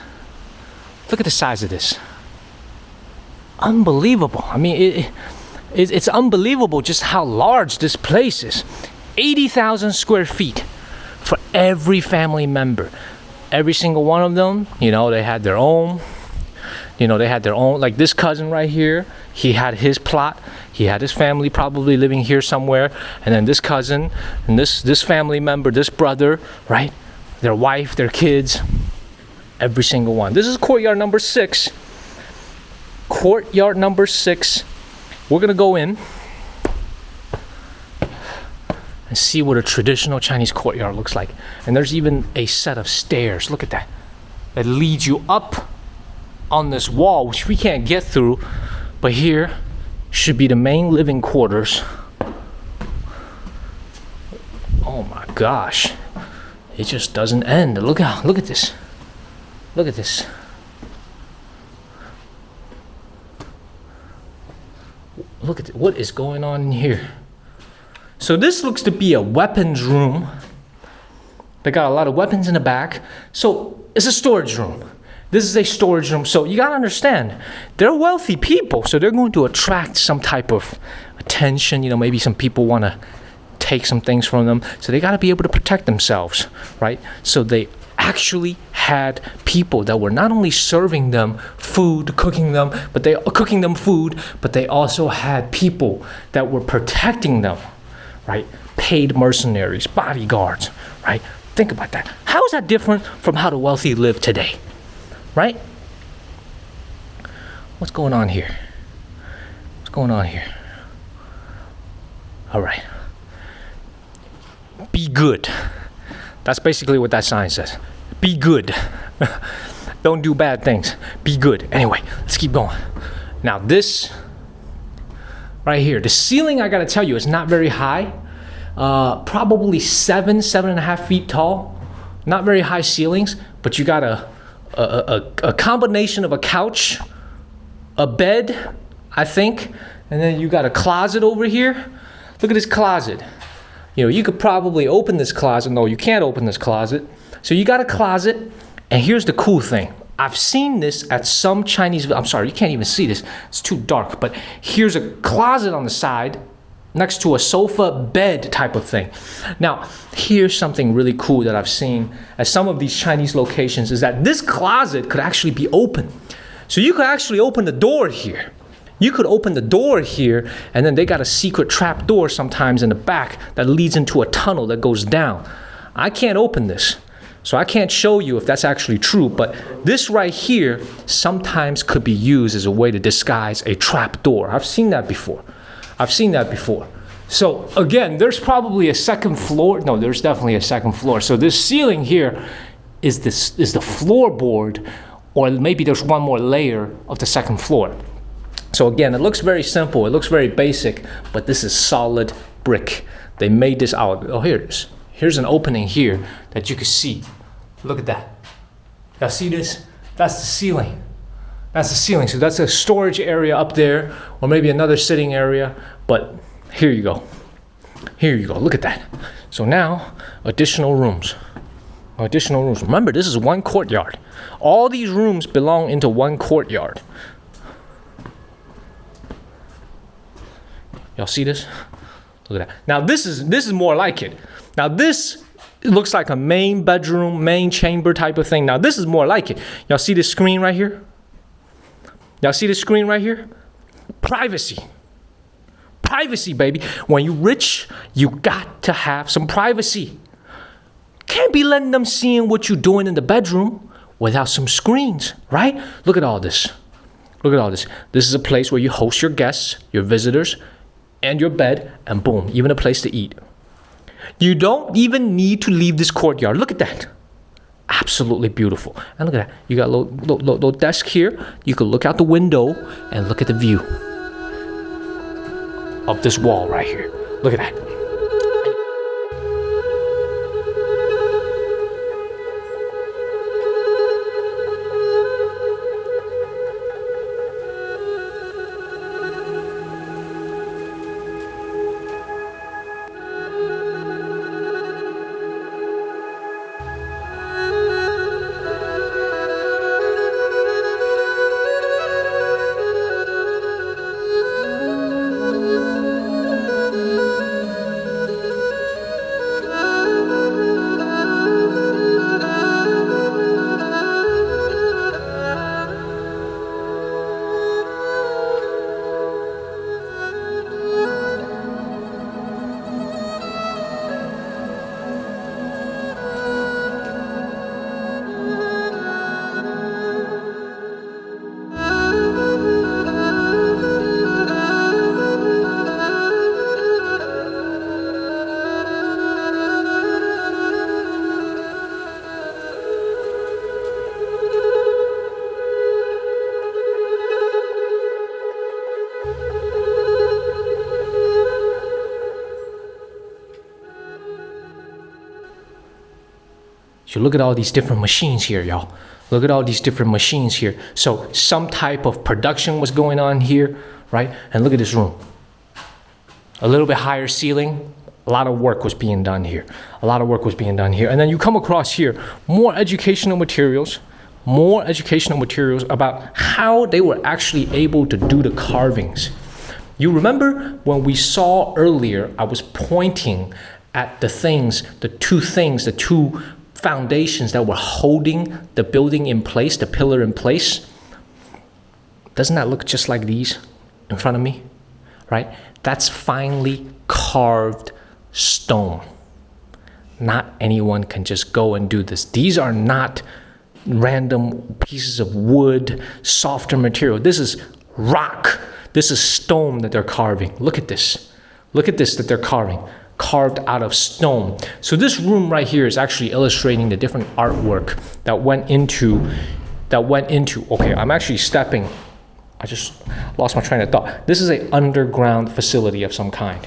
Look at the size of this. Unbelievable. I mean, it's unbelievable just how large this place is. 80,000 square feet for every family member. Every single one of them, they had their own. Like this cousin right here, he had his plot. He had his family probably living here somewhere. And then this cousin, and this family member, this brother, right? Their wife, their kids, every single one. This is courtyard number 6. Courtyard number 6. We're gonna go in and see what a traditional Chinese courtyard looks like. And there's even a set of stairs. Look at that. That leads you up on this wall, which we can't get through, but here should be the main living quarters. Oh my gosh, it just doesn't end. Look at this. Look at this. Look at what is going on in here. So this looks to be a weapons room. They got a lot of weapons in the back. So it's a storage room. This is a storage room. So you gotta understand, they're wealthy people, so they're going to attract some type of attention. You know, maybe some people want to take some things from them, so they gotta be able to protect themselves, right? So they actually had people that were not only serving them food, cooking them food, but they also had people that were protecting them, right? Paid mercenaries, bodyguards, right? Think about that. How is that different from how the wealthy live today, right? What's going on here? What's going on here? All right. Be good. That's basically what that sign says. Be good. Don't do bad things. Be good. Anyway, let's keep going. Now this right here, the ceiling, I gotta tell you, is not very high. Probably 7.5 feet tall. Not very high ceilings, but you got a combination of a couch, a bed, I think, and then you got a closet over here. Look at this closet. You know, you could probably open this closet. No, you can't open this closet. So you got a closet, and here's the cool thing. I've seen this at some Chinese, I'm sorry, you can't even see this. It's too dark, but here's a closet on the side next to a sofa bed type of thing. Now, here's something really cool that I've seen at some of these Chinese locations is that this closet could actually be open. So you could actually open the door here. You could open the door here, and then they got a secret trap door sometimes in the back that leads into a tunnel that goes down. I can't open this, so I can't show you if that's actually true, but this right here sometimes could be used as a way to disguise a trap door. I've seen that before. So again, there's probably a second floor. No, there's definitely a second floor. So this ceiling here is the floorboard, or maybe there's one more layer of the second floor. So again, it looks very simple, it looks very basic, but this is solid brick. They made this out. Oh, here it is. Here's an opening here that you can see. Look at that. Y'all see this? That's the ceiling. That's the ceiling. So that's a storage area up there, or maybe another sitting area, but here you go. Here you go, look at that. So now, additional rooms. Additional rooms. Remember, this is one courtyard. All these rooms belong into one courtyard. Y'all see this? Look at that. Now this is more like it. Now this looks like a main bedroom, main chamber type of thing. Now this is more like it. Y'all see this screen right here? Y'all see this screen right here? Privacy. Privacy, baby. When you're rich, you got to have some privacy. Can't be letting them seeing what you're doing in the bedroom without some screens, right? Look at all this. Look at all this. This is a place where you host your guests, your visitors, and your bed, and boom, even a place to eat. You don't even need to leave this courtyard. Look at that. Absolutely beautiful. And look at that. You got a little desk here. You can look out the window and look at the view of this wall right here. Look at that. So look at all these different machines here, y'all. Look at all these different machines here. So some type of production was going on here, right? And look at this room. A little bit higher ceiling. A lot of work was being done here. A lot of work was being done here. And then you come across here, more educational materials. more educational materials about how they were actually able to do the carvings. You remember when we saw earlier, I was pointing at the two foundations that were holding the building in place, the pillar in place. Doesn't that look just like these in front of me, right? That's finely carved stone. Not anyone can just go and do this. These are not random pieces of wood, softer material. This is rock. This is stone that they're carving. Look at this. Look at this that they're carved out of stone. So this room right here is actually illustrating the different artwork that went into, okay, I'm actually stepping. I just lost my train of thought. This is an underground facility of some kind.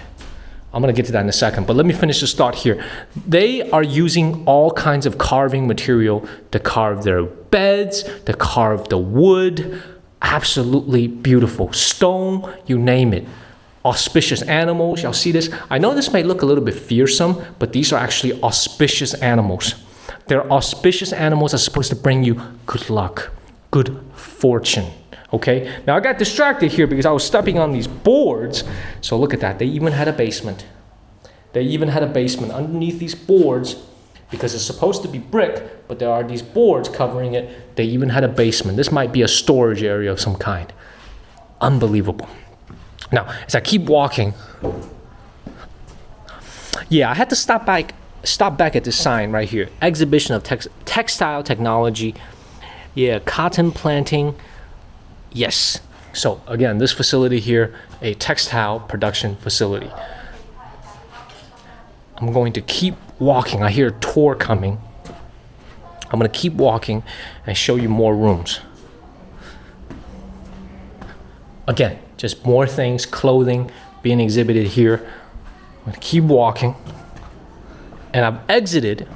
I'm going to get to that in a second, but let me finish this thought here. They are using all kinds of carving material to carve their beds, to carve the wood. Absolutely beautiful. Stone, you name it. Auspicious animals, y'all see this? I know this may look a little bit fearsome, but these are actually auspicious animals. They're auspicious animals that are supposed to bring you good luck, good fortune. Okay, now I got distracted here because I was stepping on these boards. So look at that, they even had a basement. They even had a basement underneath these boards because it's supposed to be brick, but there are these boards covering it. They even had a basement. This might be a storage area of some kind. Unbelievable. Now, as I keep walking, yeah, I had to stop back at this sign right here. Exhibition of textile technology. Yeah, cotton planting. Yes. So again, this facility here, a textile production facility. I'm going to keep walking. I hear a tour coming. I'm going to keep walking and show you more rooms. Again, just more things, clothing being exhibited here. I'm going to keep walking. And I've exited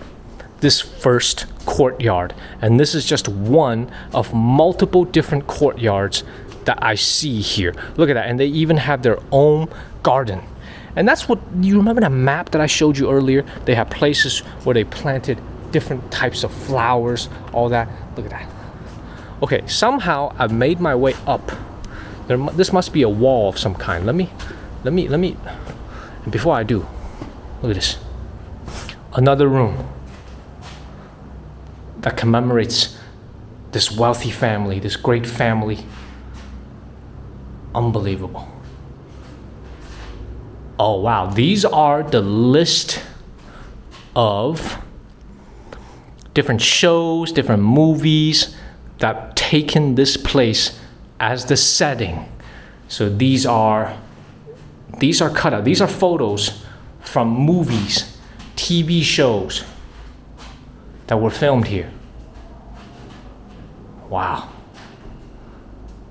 this first courtyard. And this is just one of multiple different courtyards that I see here. Look at that. And they even have their own garden. And that's what, you remember that map that I showed you earlier? They have places where they planted different types of flowers, all that. Look at that. Okay, somehow I've made my way up. This must be a wall of some kind. Let me, and before I do, look at this. Another room that commemorates this wealthy family, this great family. Unbelievable. Oh wow, these are the list of different shows, different movies that have taken this place as the setting. So these are cut out. These are photos from movies, TV shows that were filmed here. Wow.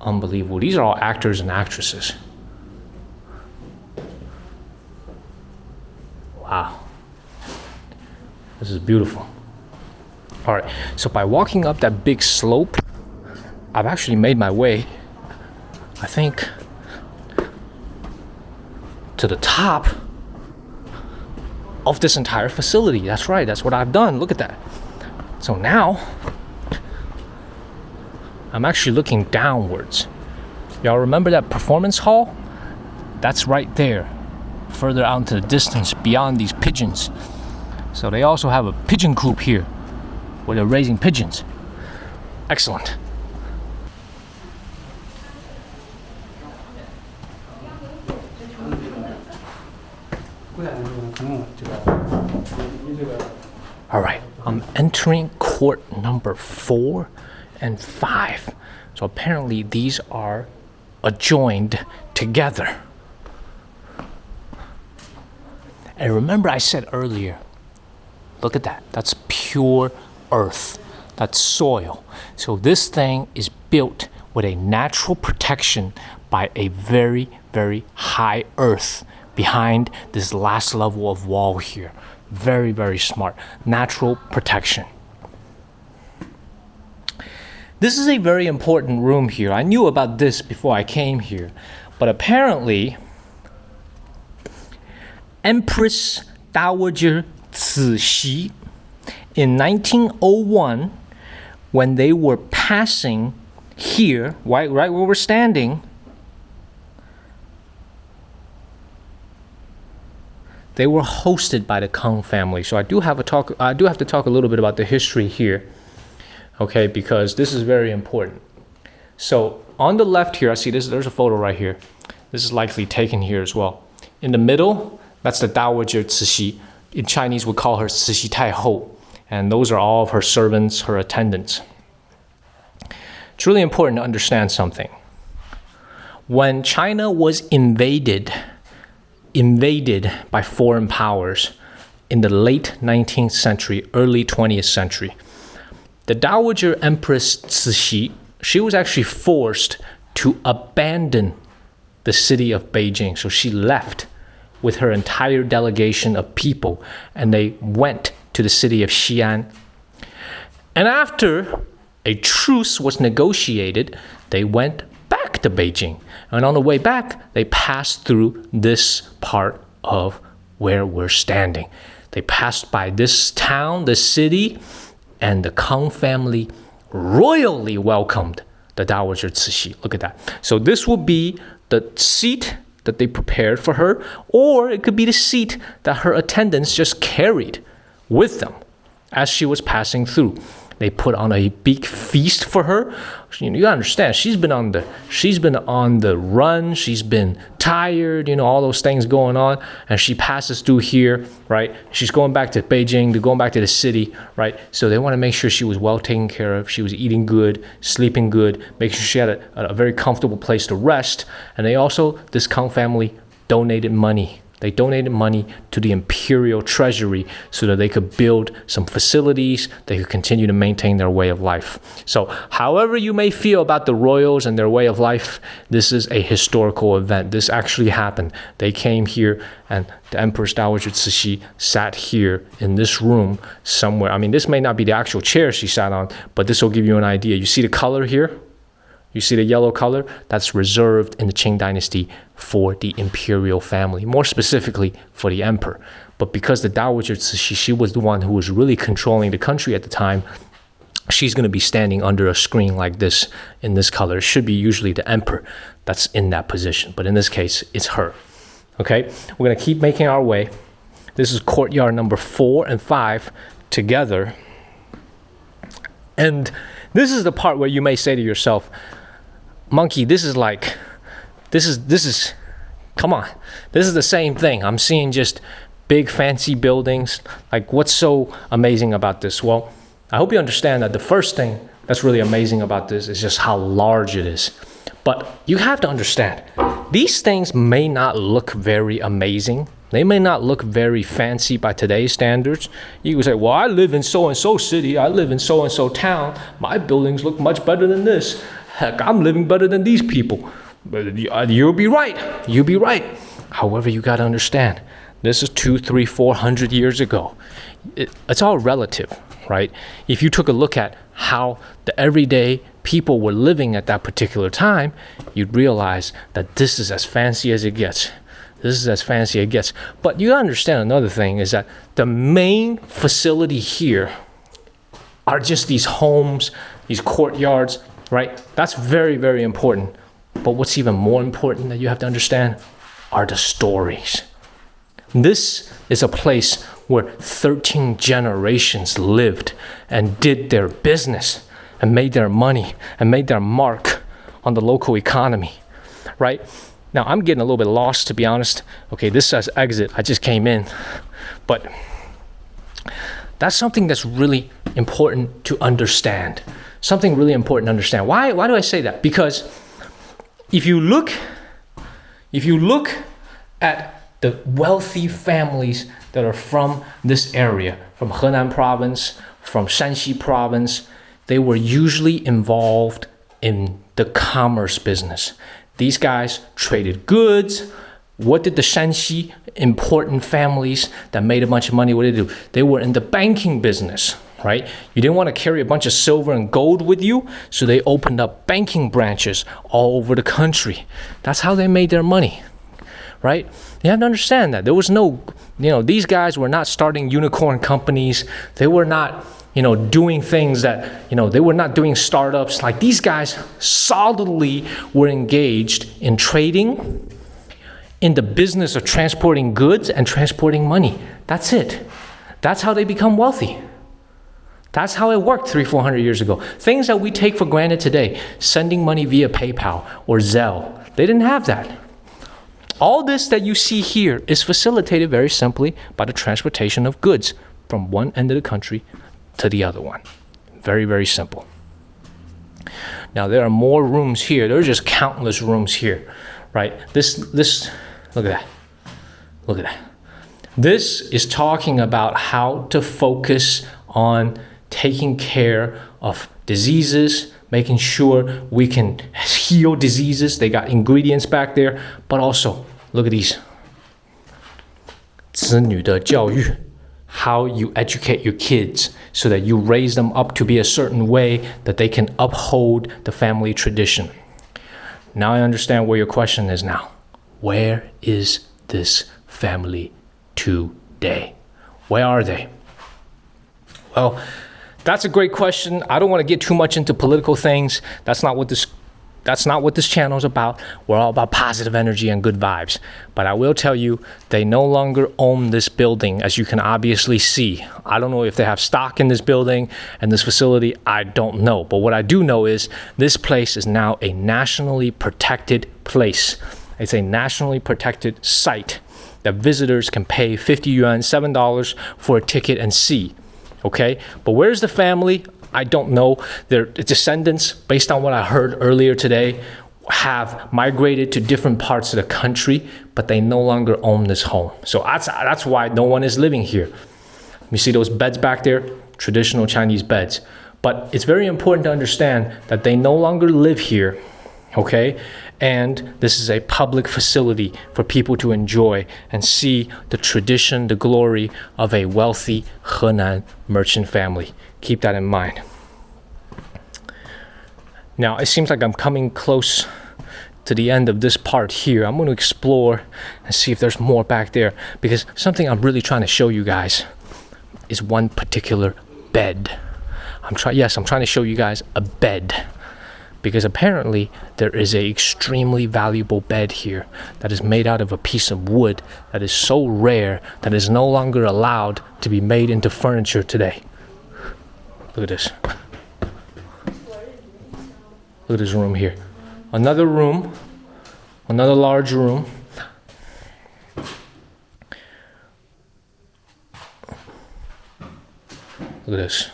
Unbelievable. These are all actors and actresses. Wow. This is beautiful. All right, so by walking up that big slope, I've actually made my way, I think, to the top of this entire facility. That's right, that's what I've done. Look at that. So now, I'm actually looking downwards. Y'all remember that performance hall? That's right there, further out into the distance, beyond these pigeons. So they also have a pigeon coop here, where they're raising pigeons. Excellent. All right, I'm entering court number 4 and 5. So apparently these are adjoined together. And remember I said earlier, look at that, that's pure earth, that's soil. So this thing is built with a natural protection by a very, very high earth behind this last level of wall here. Very, very smart. Natural protection. This is a very important room here. I knew about this before I came here, but apparently Empress Dowager Cixi in 1901 when they were passing here, right where we're standing, they were hosted by the Kang family. So I do have to talk a little bit about the history here, okay, because this is very important. So on the left here, I see this. There's a photo right here. This is likely taken here as well. In the middle, that's the Dowager Cixi. In Chinese, we call her Cixi Taihou. And those are all of her servants, her attendants. It's really important to understand something. When China was invaded by foreign powers in the late 19th century, early 20th century, the Dowager Empress Cixi, she was actually forced to abandon the city of Beijing. So she left with her entire delegation of people, and they went to the city of Xi'an. And after a truce was negotiated, they went back to Beijing. And on the way back, they passed through this part of where we're standing. They passed by this town, this city, and the Kang family royally welcomed the Dowager Cixi. Look at that. So this will be the seat that they prepared for her, or it could be the seat that her attendants just carried with them as she was passing through. They put on a big feast for her. You understand, she's been on the run, she's been tired, all those things going on, and she passes through here, right? She's going back to Beijing, they're going back to the city, right? So they want to make sure she was well taken care of, she was eating good, sleeping good, making sure she had a very comfortable place to rest. And they also, this Kang family, donated money. They donated money to the imperial treasury so that they could build some facilities, they could continue to maintain their way of life. So however you may feel about the royals and their way of life, this is a historical event. This actually happened. They came here, and the Empress Dowager Cixi sat here in this room somewhere. I mean, this may not be the actual chair she sat on, but this will give you an idea. You see the color here? You see the yellow color? That's reserved in the Qing dynasty for the imperial family, more specifically for the emperor. But because the Dowager Cixi, she was the one who was really controlling the country at the time, she's going to be standing under a screen like this in this color. It should be usually the emperor that's in that position, but in this case, it's her. Okay, we're going to keep making our way. This is courtyard number 4 and 5 together. And this is the part where you may say to yourself, Monkey, this is come on, this is the same thing. I'm seeing just big fancy buildings. Like, what's so amazing about this? Well, I hope you understand that the first thing that's really amazing about this is just how large it is. But you have to understand, these things may not look very amazing. They may not look very fancy by today's standards. You can say, well, I live in so-and-so city, I live in so-and-so town, my buildings look much better than this. Heck, I'm living better than these people. You'll be right. You'll be right. However, you got to understand, this is 200, 300, 400 years ago. It's all relative, right? If you took a look at how the everyday people were living at that particular time, you'd realize that this is as fancy as it gets. This is as fancy as it gets. But you gotta understand another thing is that the main facility here are just these homes, these courtyards, right? That's very, very important. But what's even more important that you have to understand are the stories. This is a place where 13 generations lived and did their business and made their money and made their mark on the local economy, right? Now, I'm getting a little bit lost, to be honest. Okay, this says exit. I just came in. But that's something that's really important to understand. Something really important to understand. Why do I say that? Because if you look at the wealthy families that are from this area, from Henan province, from Shanxi province, they were usually involved in the commerce business. These guys traded goods. What did the Shanxi important families that made a bunch of money, what did they do? They were in the banking business, right? You didn't want to carry a bunch of silver and gold with you, so they opened up banking branches all over the country. That's how they made their money, right? You have to understand that. There was no, these guys were not starting unicorn companies. They were not doing things that, they were not doing startups. Like these guys solidly were engaged in trading, in the business of transporting goods and transporting money. That's it. That's how they become wealthy. That's how it worked 300-400 years ago. Things that we take for granted today, sending money via PayPal or Zelle, they didn't have that. All this that you see here is facilitated very simply by the transportation of goods from one end of the country to the other one. Very, very simple. Now there are more rooms here. There are just countless rooms here, right? This, look at that. Look at that. This is talking about how to focus on taking care of diseases, making sure we can heal diseases. They got ingredients back there, but also, look at these. 子女的教育. How you educate your kids so that you raise them up to be a certain way that they can uphold the family tradition. Now I understand where your question is now. Where is this family today? Where are they? Well, that's a great question. I don't want to get too much into political things. That's not what this channel is about. We're all about positive energy and good vibes. But I will tell you, they no longer own this building, as you can obviously see. I don't know if they have stock in this building and this facility. I don't know. But what I do know is this place is now a nationally protected place. It's a nationally protected site that visitors can pay 50 yuan, $7 for a ticket and see. Okay? But where's the family? I don't know. Their descendants, based on what I heard earlier today, have migrated to different parts of the country, but they no longer own this home. So that's why no one is living here. You see those beds back there? Traditional Chinese beds. But it's very important to understand that they no longer live here, okay? And this is a public facility for people to enjoy and see the tradition, the glory of a wealthy Henan merchant family. Keep that in mind. Now, it seems like I'm coming close to the end of this part here. I'm going to explore and see if there's more back there, because something I'm really trying to show you guys is one particular bed. I'm trying to show you guys a bed, because apparently there is a extremely valuable bed here that is made out of a piece of wood that is so rare that is no longer allowed to be made into furniture today. Look at this. Look at this room here. Another room, another large room. Look at this.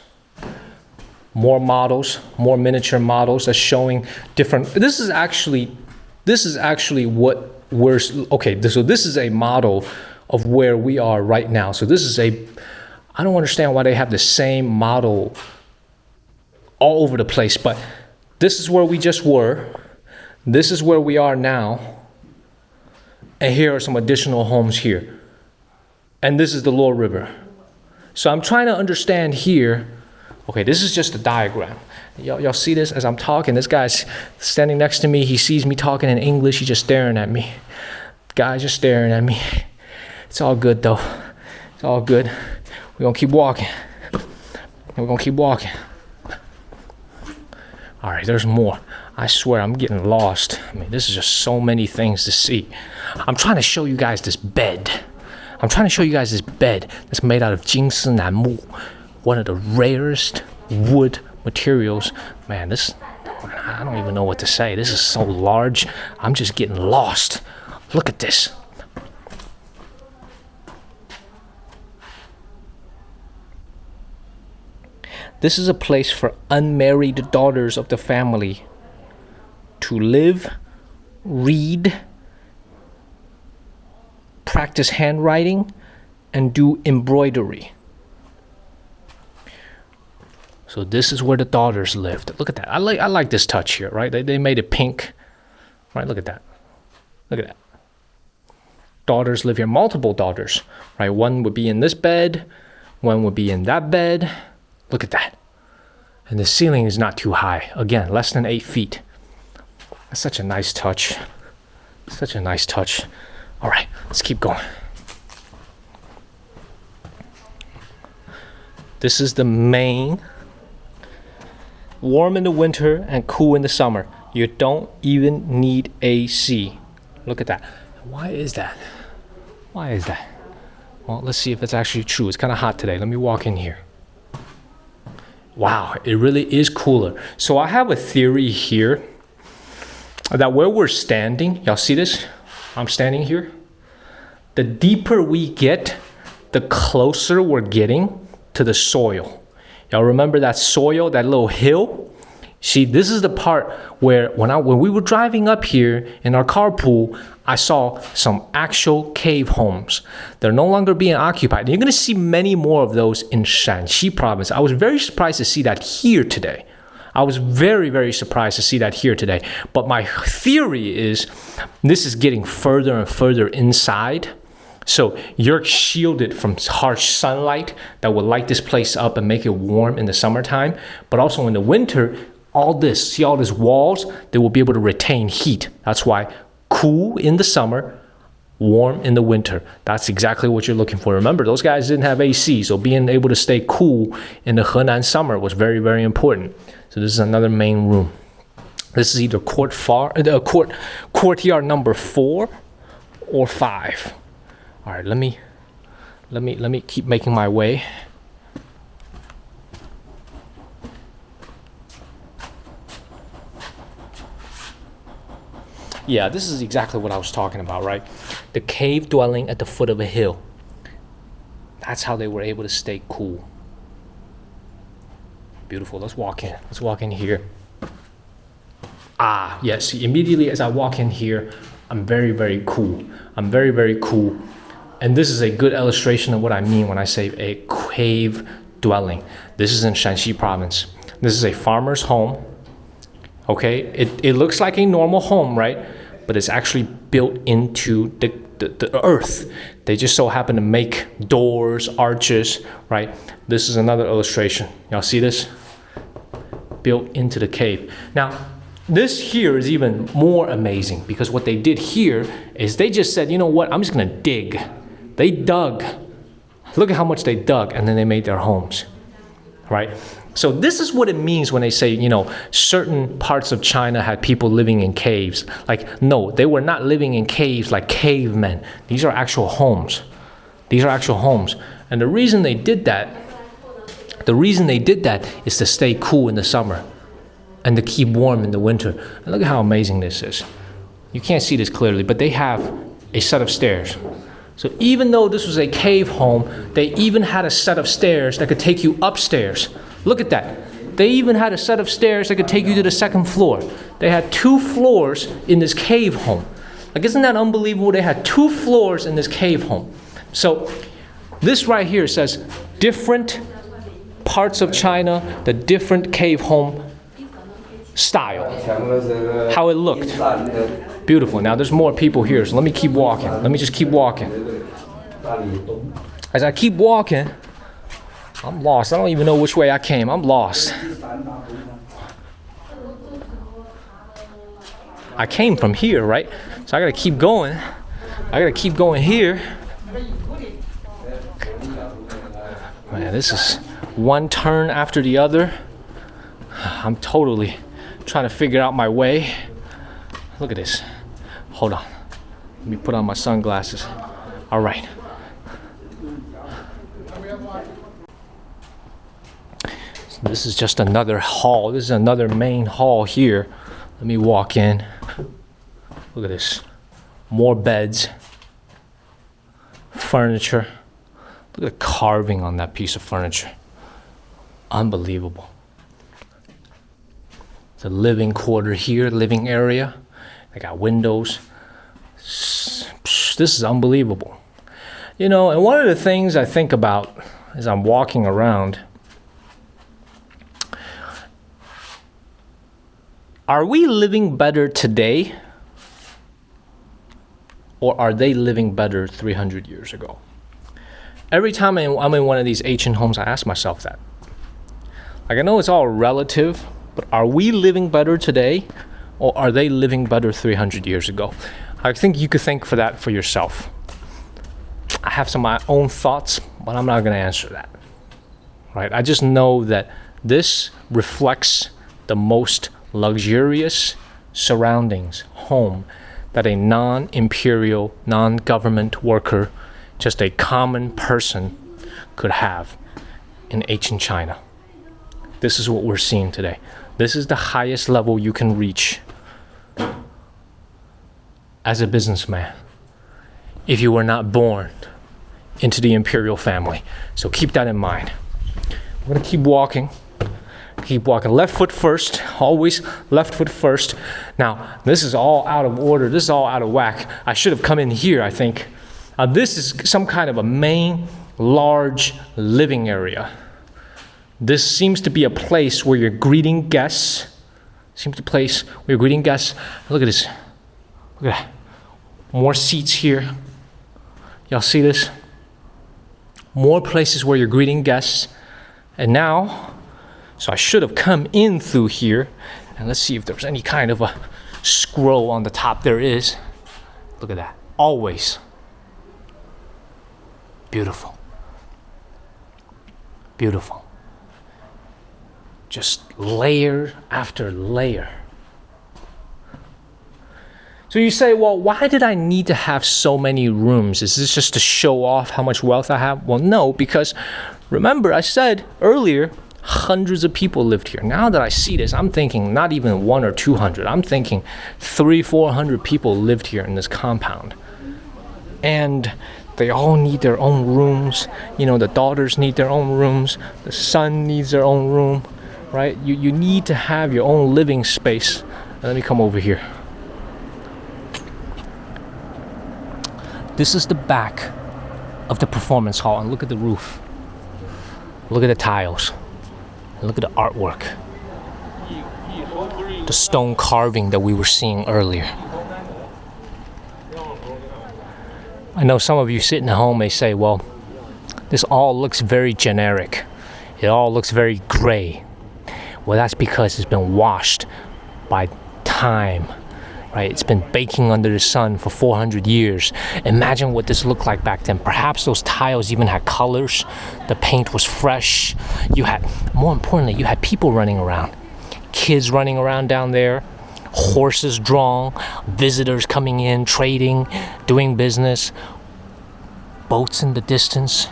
More models, more miniature models that's showing different. This is actually what we're, okay, so this is a model of where we are right now. So this is I don't understand why they have the same model all over the place, but this is where we just were. This is where we are now. And here are some additional homes here. And this is the Lower River. So I'm trying to understand here. Okay, this is just a diagram. Y'all see this as I'm talking? This guy's standing next to me. He sees me talking in English. He's just staring at me. Guy's just staring at me. It's all good, though. It's all good. We're going to keep walking. We're going to keep walking. All right, there's more. I swear I'm getting lost. I mean, this is just so many things to see. I'm trying to show you guys this bed. I'm trying to show you guys this bed that's made out of Jingsi Nanmu, one of the rarest wood materials. Man, I don't even know what to say. This is so large. I'm just getting lost. Look at this. This is a place for unmarried daughters of the family to live, read, practice handwriting, and do embroidery. So this is where the daughters lived. Look at that. I like this touch here, right? They made it pink. Right, look at that. Look at that. Daughters live here, multiple daughters, right? One would be in this bed, one would be in that bed. Look at that. And the ceiling is not too high. Again, less than 8 feet. That's such a nice touch. Such a nice touch. All right, let's keep going. This is the main. Warm in the winter and cool in the summer. You don't even need AC. Look at that. Why is that? Why is that? Well, let's see if it's actually true. It's kind of hot today. Let me walk in here. Wow, it really is cooler. So I have a theory here that where we're standing, y'all see this? I'm standing here. The deeper we get, the closer we're getting to the soil. Y'all remember that soil, that little hill? See, this is the part where when we were driving up here in our carpool, I saw some actual cave homes. They're no longer being occupied. You're going to see many more of those in Shanxi province. I was very surprised to see that here today. I was very, very surprised to see that here today. But my theory is this is getting further and further inside. So you're shielded from harsh sunlight that will light this place up and make it warm in the summertime. But also in the winter, all these walls, they will be able to retain heat. That's why cool in the summer, warm in the winter. That's exactly what you're looking for. Remember, those guys didn't have AC, so being able to stay cool in the Henan summer was very, very important. So this is another main room. This is either courtyard number 4 or 5. All right, let me keep making my way. Yeah, this is exactly what I was talking about, right? The cave dwelling at the foot of a hill. That's how they were able to stay cool. Beautiful. Let's walk in. Let's walk in here. Ah, yes. Immediately as I walk in here, I'm very, very cool. I'm very, very cool. And this is a good illustration of what I mean when I say a cave dwelling. This is in Shanxi province. This is a farmer's home. Okay, it looks like a normal home, right? But it's actually built into the earth. They just so happen to make doors, arches, right? This is another illustration. Y'all see this? Built into the cave. Now, this here is even more amazing because what they did here is they just said, you know what? I'm just gonna dig. They dug. Look at how much they dug, and then they made their homes, right? So this is what it means when they say, you know, certain parts of China had people living in caves. Like, no, they were not living in caves like cavemen. These are actual homes. These are actual homes. And the reason they did that is to stay cool in the summer and to keep warm in the winter. And look at how amazing this is. You can't see this clearly, but they have a set of stairs. So even though this was a cave home, they even had a set of stairs that could take you upstairs. Look at that. They even had a set of stairs that could take you to the second floor. They had 2 floors in this cave home. Like, isn't that unbelievable? They had 2 floors in this cave home. So this right here says different parts of China, the different cave home style, how it looked. Beautiful. Now there's more people here, so let me keep walking. Let me just keep walking. As I keep walking, I'm lost. I don't even know which way I came. I'm lost. I came from here, right? So I gotta keep going. I gotta keep going here. Man, this is one turn after the other. I'm totally trying to figure out my way. Look at this. Hold on. Let me put on my sunglasses. All right. So this is just another hall. This is another main hall here. Let me walk in. Look at this. More beds. Furniture. Look at the carving on that piece of furniture. Unbelievable. It's a living quarter here, living area. They got windows. This is unbelievable. You know, and one of the things I think about as I'm walking around, are we living better today? Or are they living better 300 years ago? Every time I'm in one of these ancient homes, I ask myself that. Like, I know it's all relative, but are we living better today? Or are they living better 300 years ago? I think you could think for that for yourself. I have some of my own thoughts, but I'm not going to answer that. right? I just know that this reflects the most luxurious surroundings, home, that a non-imperial, non-government worker, just a common person could have in ancient China. This is what we're seeing today. This is the highest level you can reach as a businessman if you were not born into the imperial family. So keep that in mind. We're gonna keep walking. Left foot first, always left foot first. Now, this is all out of order. This is all out of whack. I should have come in here, I think. This is some kind of a main, large living area. This seems to be a place where you're greeting guests. Look at this. Look at that. More seats here. Y'all see this? More places where you're greeting guests. And now, so I should have come in through here. And let's see if there's any kind of a scroll on the top. There is. Look at that. Always. Beautiful. Beautiful. Just layer after layer. So you say, well, why did I need to have so many rooms? Is this just to show off how much wealth I have? Well, no, because remember I said earlier, hundreds of people lived here. Now that I see this, I'm thinking not even 100 or 200. I'm thinking 300-400 people lived here in this compound. And they all need their own rooms. You know, the daughters need their own rooms. The son needs their own room, right? You need to have your own living space. Let me come over here. This is the back of the performance hall, and look at the roof. Look at the tiles. And look at the artwork. The stone carving that we were seeing earlier. I know some of you sitting at home may say, well, this all looks very generic. It all looks very gray. Well, that's because it's been washed by time. Right? It's been baking under the sun for 400 years. Imagine what this looked like back then. Perhaps those tiles even had colors. The paint was fresh. More importantly, you had people running around. Kids running around down there. Horses drawn. Visitors coming in, trading, doing business. Boats in the distance.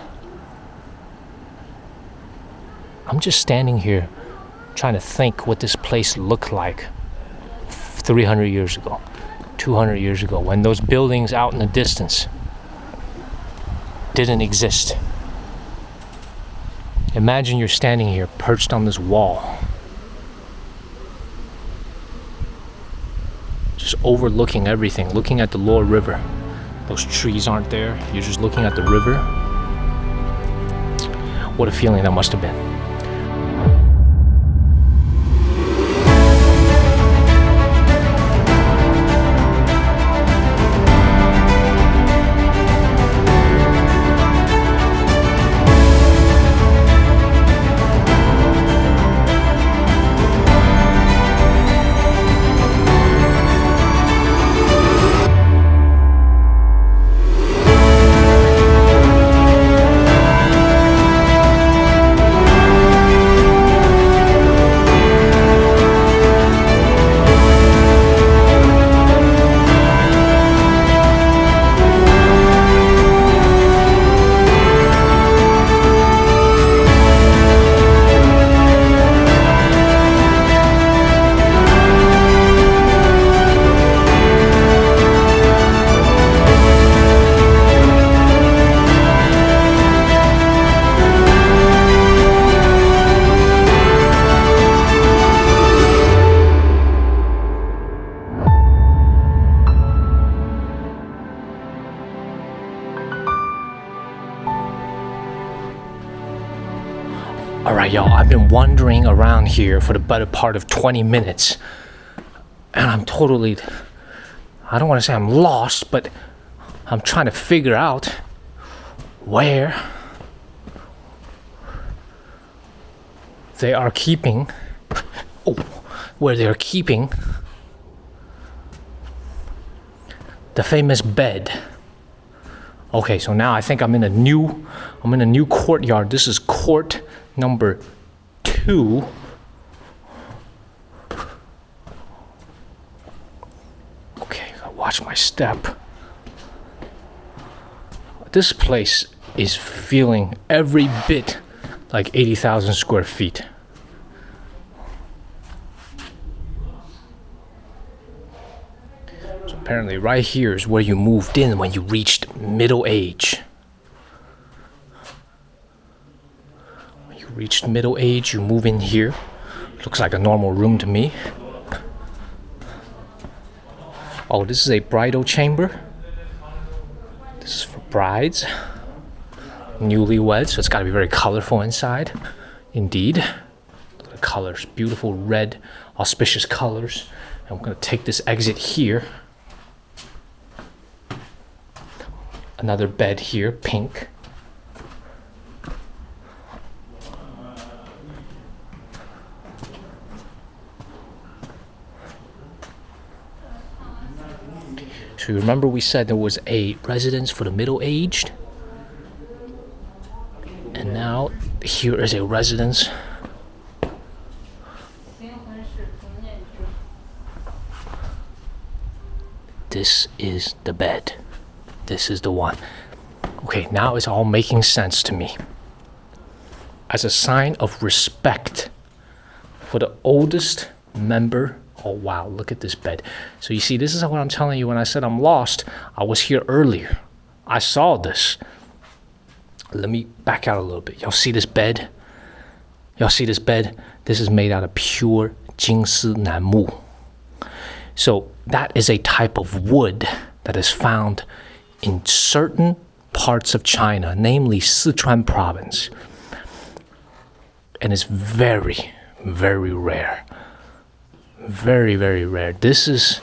I'm just standing here trying to think what this place looked like 300 years ago, 200 years ago, when those buildings out in the distance didn't exist. Imagine you're standing here perched on this wall, just overlooking everything, looking at the lower river. Those trees aren't there. You're just looking at the river. What a feeling that must have been. Alright, y'all, I've been wandering around here for the better part of 20 minutes. And I'm totally, I don't want to say I'm lost, but I'm trying to figure out where they are keeping, the famous bed. Okay, so now I think I'm in a new courtyard. This is Courtyard. Number 2. Okay, watch my step. This place is feeling every bit like 80,000 square feet. So apparently right here is where you moved in when you reached middle age. When you reached middle age, you move in here. Looks like a normal room to me. Oh, this is a bridal chamber. This is for brides, newlyweds, so it's got to be very colorful inside. Indeed. Look at the colors, beautiful red, auspicious colors. And I'm going to take this exit here. Another bed here, pink. So you remember we said there was a residence for the middle-aged? And now here is a residence. This is the bed. This is the one. Okay, now it's all making sense to me. As a sign of respect for the oldest member. Oh wow, look at this bed. So you see, this is what I'm telling you when I said I'm lost. I was here earlier. I saw this. Let me back out a little bit. Y'all see this bed? Y'all see this bed? This is made out of pure Cixi Nanmu. So that is a type of wood that is found in certain parts of China, namely Sichuan province. And it's very, very rare. Very, very rare. This is,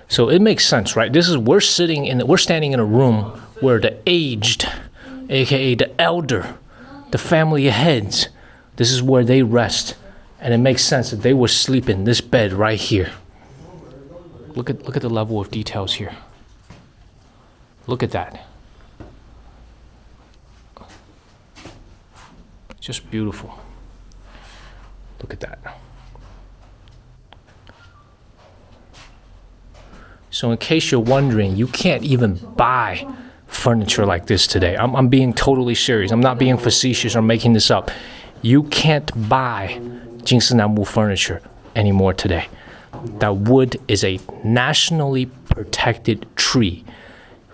so it makes sense, right? This is, we're standing in a room where the aged, aka the elder, the family heads, this is where they rest. And it makes sense that they would sleep in this bed right here. Look at the level of details here. Look at that. Just beautiful. Look at that. So in case you're wondering, you can't even buy furniture like this today. I'm being totally serious. I'm not being facetious or making this up. You can't buy Cixi Nanmu furniture anymore today. That wood is a nationally protected tree.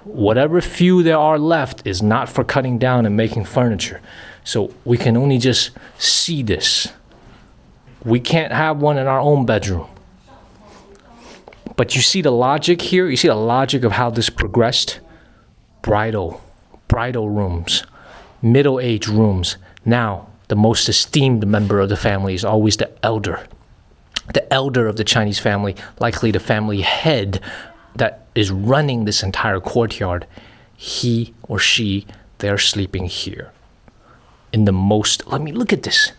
Whatever few there are left is not for cutting down and making furniture. So we can only just see this. We can't have one in our own bedroom. But you see the logic here? You see the logic of how this progressed? Bridal rooms, middle-aged rooms. Now, the most esteemed member of the family is always the elder. The elder of the Chinese family, likely the family head that is running this entire courtyard. He or she, they're sleeping here. In the most, look at this.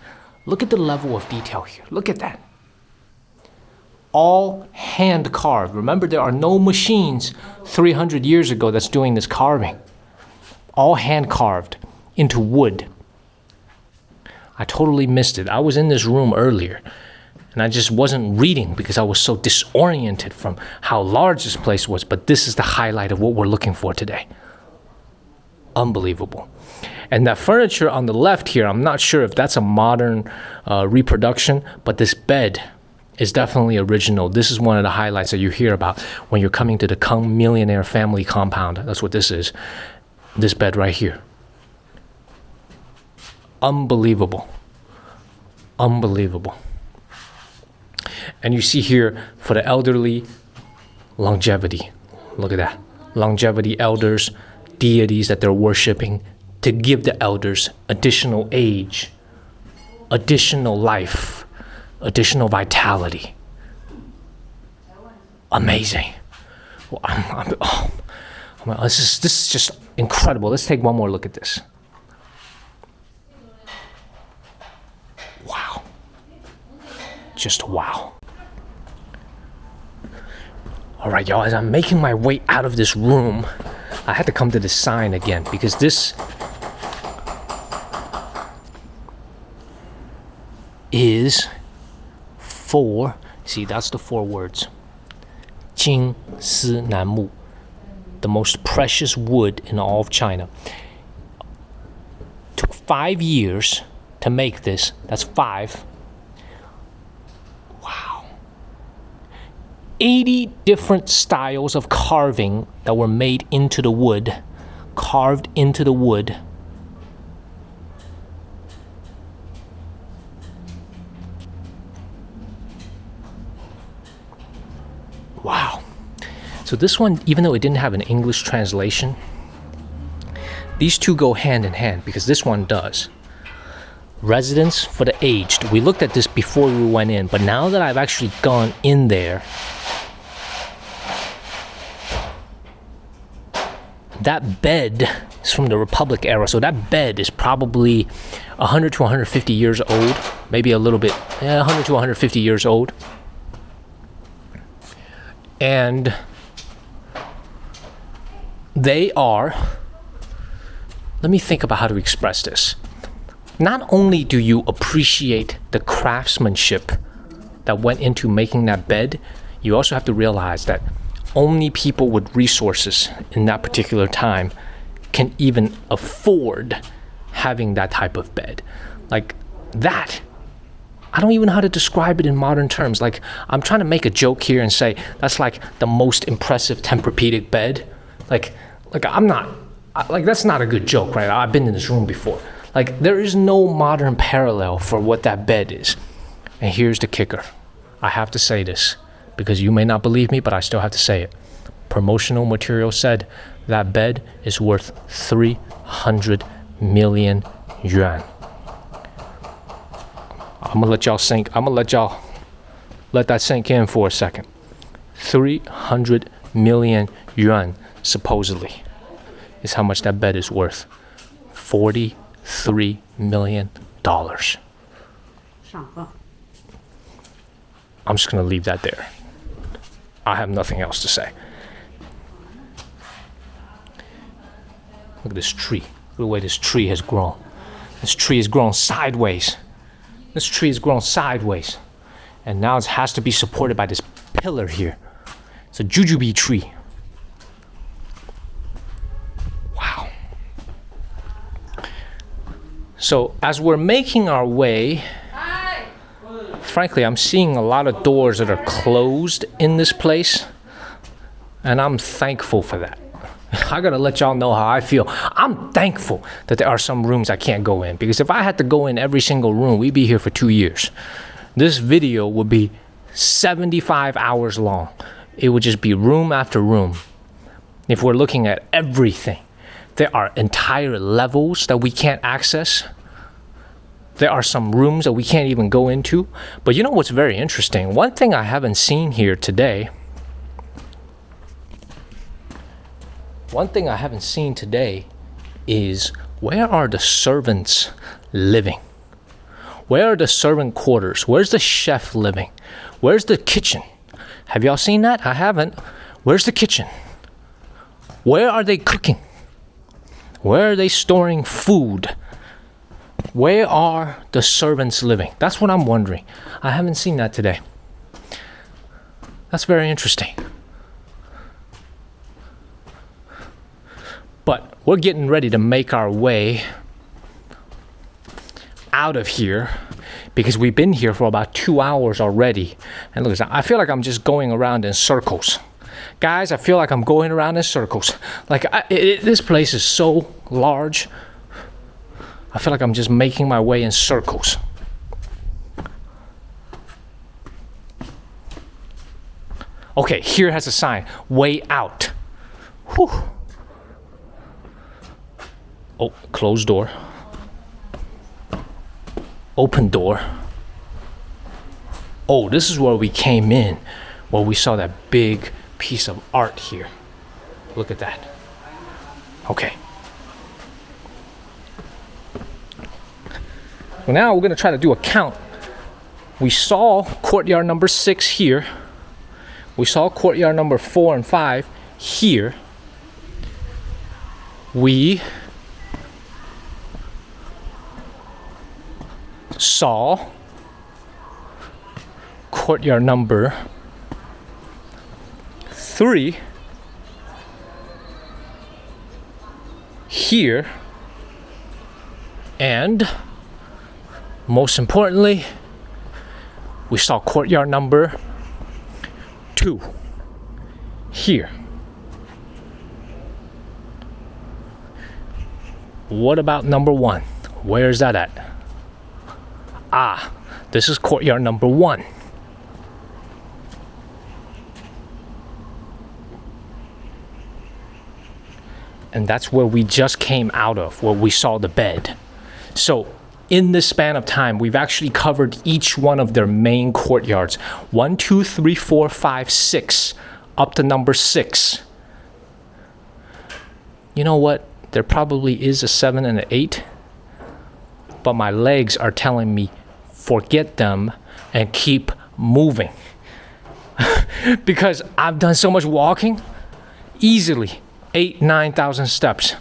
Look at the level of detail here. Look at that. All hand carved. Remember, there are no machines 300 years ago that's doing this carving. All hand carved into wood. I totally missed it. I was in this room earlier and I just wasn't reading because I was so disoriented from how large this place was. But this is the highlight of what we're looking for today. Unbelievable. And that furniture on the left here, I'm not sure if that's a modern reproduction, but this bed is definitely original. This is one of the highlights that you hear about when you're coming to the Kung millionaire family compound. That's what this is. This bed right here. Unbelievable. Unbelievable. And you see here for the elderly, longevity. Look at that. Longevity, elders, deities that they're worshiping to give the elders additional age, additional life, additional vitality. Amazing. Well, this is just incredible. Let's take one more look at this. Wow. Just wow. All right, y'all, as I'm making my way out of this room, I had to come to this sign again because this is for, see, that's the 4 words. 金丝楠木, the most precious wood in all of China. Took 5 years to make this. That's 5. Wow. 80 different styles of carving that were made into the wood, carved into the wood. Wow. So this one, even though it didn't have an English translation, these two go hand in hand because this one does. Residence for the aged. We looked at this before we went in, but now that I've actually gone in there, that bed is from the Republic era. So that bed is probably 100 to 150 years old, maybe a little bit, 100 to 150 years old. And they are, let me think about how to express this. Not only do you appreciate the craftsmanship that went into making that bed, you also have to realize that only people with resources in that particular time can even afford having that type of bed. Like that, I don't even know how to describe it in modern terms. Like, I'm trying to make a joke here and say that's like the most impressive Tempur-Pedic bed. Like I'm not, like that's not a good joke, right? I've been in this room before. Like, there is no modern parallel for what that bed is. And here's the kicker. I have to say this because you may not believe me, but I still have to say it. Promotional material said that bed is worth 300 million yuan. I'm gonna let y'all let that sink in for a second. 300 million yuan, supposedly, is how much that bed is worth. $43 million. I'm just gonna leave that there. I have nothing else to say. Look at this tree. Look at the way this tree has grown. This tree has grown sideways. This tree has grown sideways. And now it has to be supported by this pillar here. It's a jujube tree. Wow. So as we're making our way, frankly, I'm seeing a lot of doors that are closed in this place. And I'm thankful for that. I gotta let y'all know how I feel. I'm thankful that there are some rooms I can't go in, because if I had to go in every single room, we'd be here for 2 years. This video would be 75 hours long. It would just be room after room. If we're looking at everything, there are entire levels that we can't access. There are some rooms that we can't even go into. But you know what's very interesting? One thing I haven't seen here today, is where are the servants living? Where are the servant quarters? Where's the chef living? Where's the kitchen? Have y'all seen that? I haven't. Where's the kitchen? Where are they cooking? Where are they storing food? Where are the servants living? That's what I'm wondering. I haven't seen that today. That's very interesting. But we're getting ready to make our way out of here because we've been here for about 2 hours already. And look, I feel like I'm just going around in circles. Guys, I feel like I'm going around in circles. Like, this place is so large. I feel like I'm just making my way in circles. Okay, here has a sign, way out. Whew. Oh, closed door. Open door. Oh, this is where we came in, where we saw that big piece of art here. Look at that. Okay. Well, now we're going to try to do a count. We saw courtyard number 6 here. We saw courtyard number 4 and 5 here. We saw courtyard number 3 here, and most importantly, we saw courtyard number 2 here. What about number 1? Where is that at? Ah, this is courtyard number 1. And that's where we just came out of, where we saw the bed. So in this span of time, we've actually covered each one of their main courtyards. 1, 2, 3, 4, 5, 6, up to number 6. You know what? There probably is a 7 and an 8, but my legs are telling me forget them and keep moving. Because I've done so much walking, easily 8,000-9,000 steps.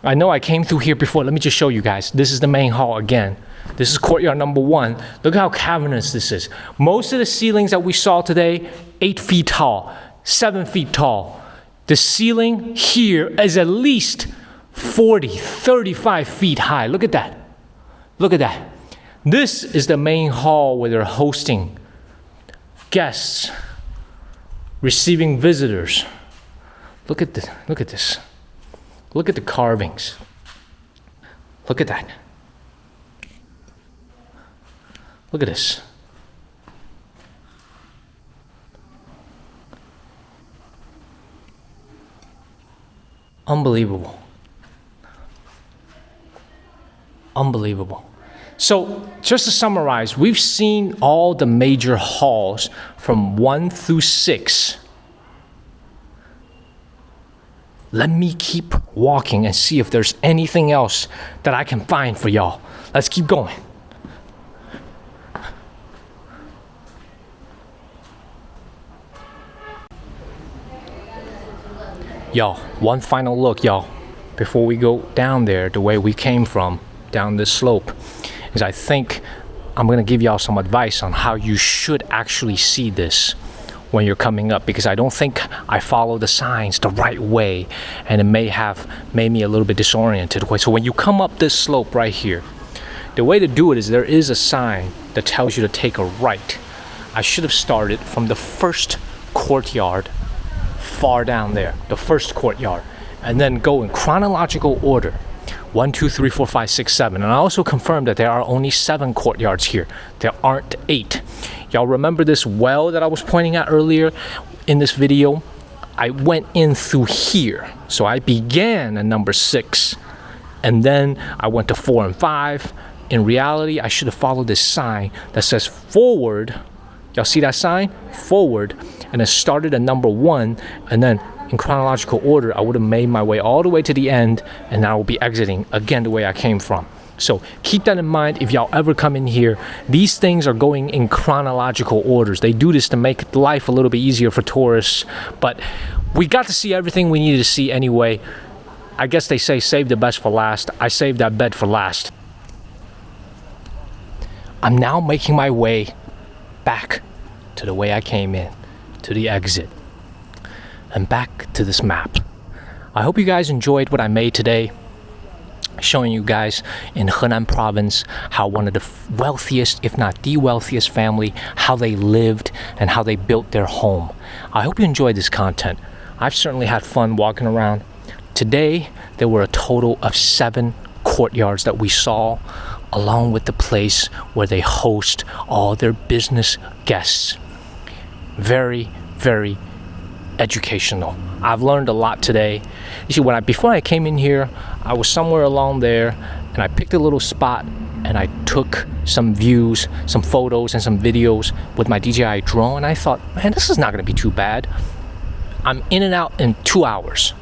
I know I came through here before. Let me just show you guys. This is the main hall again. This is courtyard number 1. Look how cavernous this is. Most of the ceilings that we saw today, 8 feet tall, 7 feet tall. The ceiling here is at least 40, 35 feet high. Look at that. Look at that. This is the main hall where they're hosting guests, receiving visitors. Look at this. Look at this. Look at the carvings. Look at that. Look at this. Unbelievable. Unbelievable. So, just to summarize, we've seen all the major halls from 1 through 6. Let me keep walking and see if there's anything else that I can find for y'all. Let's keep going. Y'all, one final look, y'all, before we go down there the way we came from, down this slope, is I think I'm gonna give y'all some advice on how you should actually see this when you're coming up, because I don't think I follow the signs the right way, and it may have made me a little bit disoriented. So when you come up this slope right here, the way to do it is there is a sign that tells you to take a right. I should have started from the first courtyard far down there, the first courtyard, and then go in chronological order. 1, 2, 3, 4, 5, 6, 7. And I also confirmed that there are only 7 courtyards here. There aren't 8. Y'all remember this well that I was pointing at earlier in this video? I went in through here. So I began at number 6, and then I went to 4 and 5. In reality, I should have followed this sign that says forward. Y'all see that sign? Forward. And it started at number 1, and then in chronological order, I would have made my way all the way to the end, and I will be exiting again the way I came from. So keep that in mind if y'all ever come in here. These things are going in chronological orders. They do this to make life a little bit easier for tourists, but we got to see everything we needed to see anyway. I guess they say save the best for last. I saved that bed for last. I'm now making my way back to the way I came in, to the exit, and back to this map. I hope you guys enjoyed what I made today, showing you guys in Henan province how one of the wealthiest, if not the wealthiest family, how they lived and how they built their home. I hope you enjoyed this content. I've certainly had fun walking around. Today, there were a total of 7 courtyards that we saw, along with the place where they host all their business guests. Very, very educational. I've learned a lot today. You see, before I came in here, I was somewhere along there, and I picked a little spot, and I took some views, some photos, and some videos with my DJI drone, and I thought, man, this is not going to be too bad. I'm in and out in 2 hours.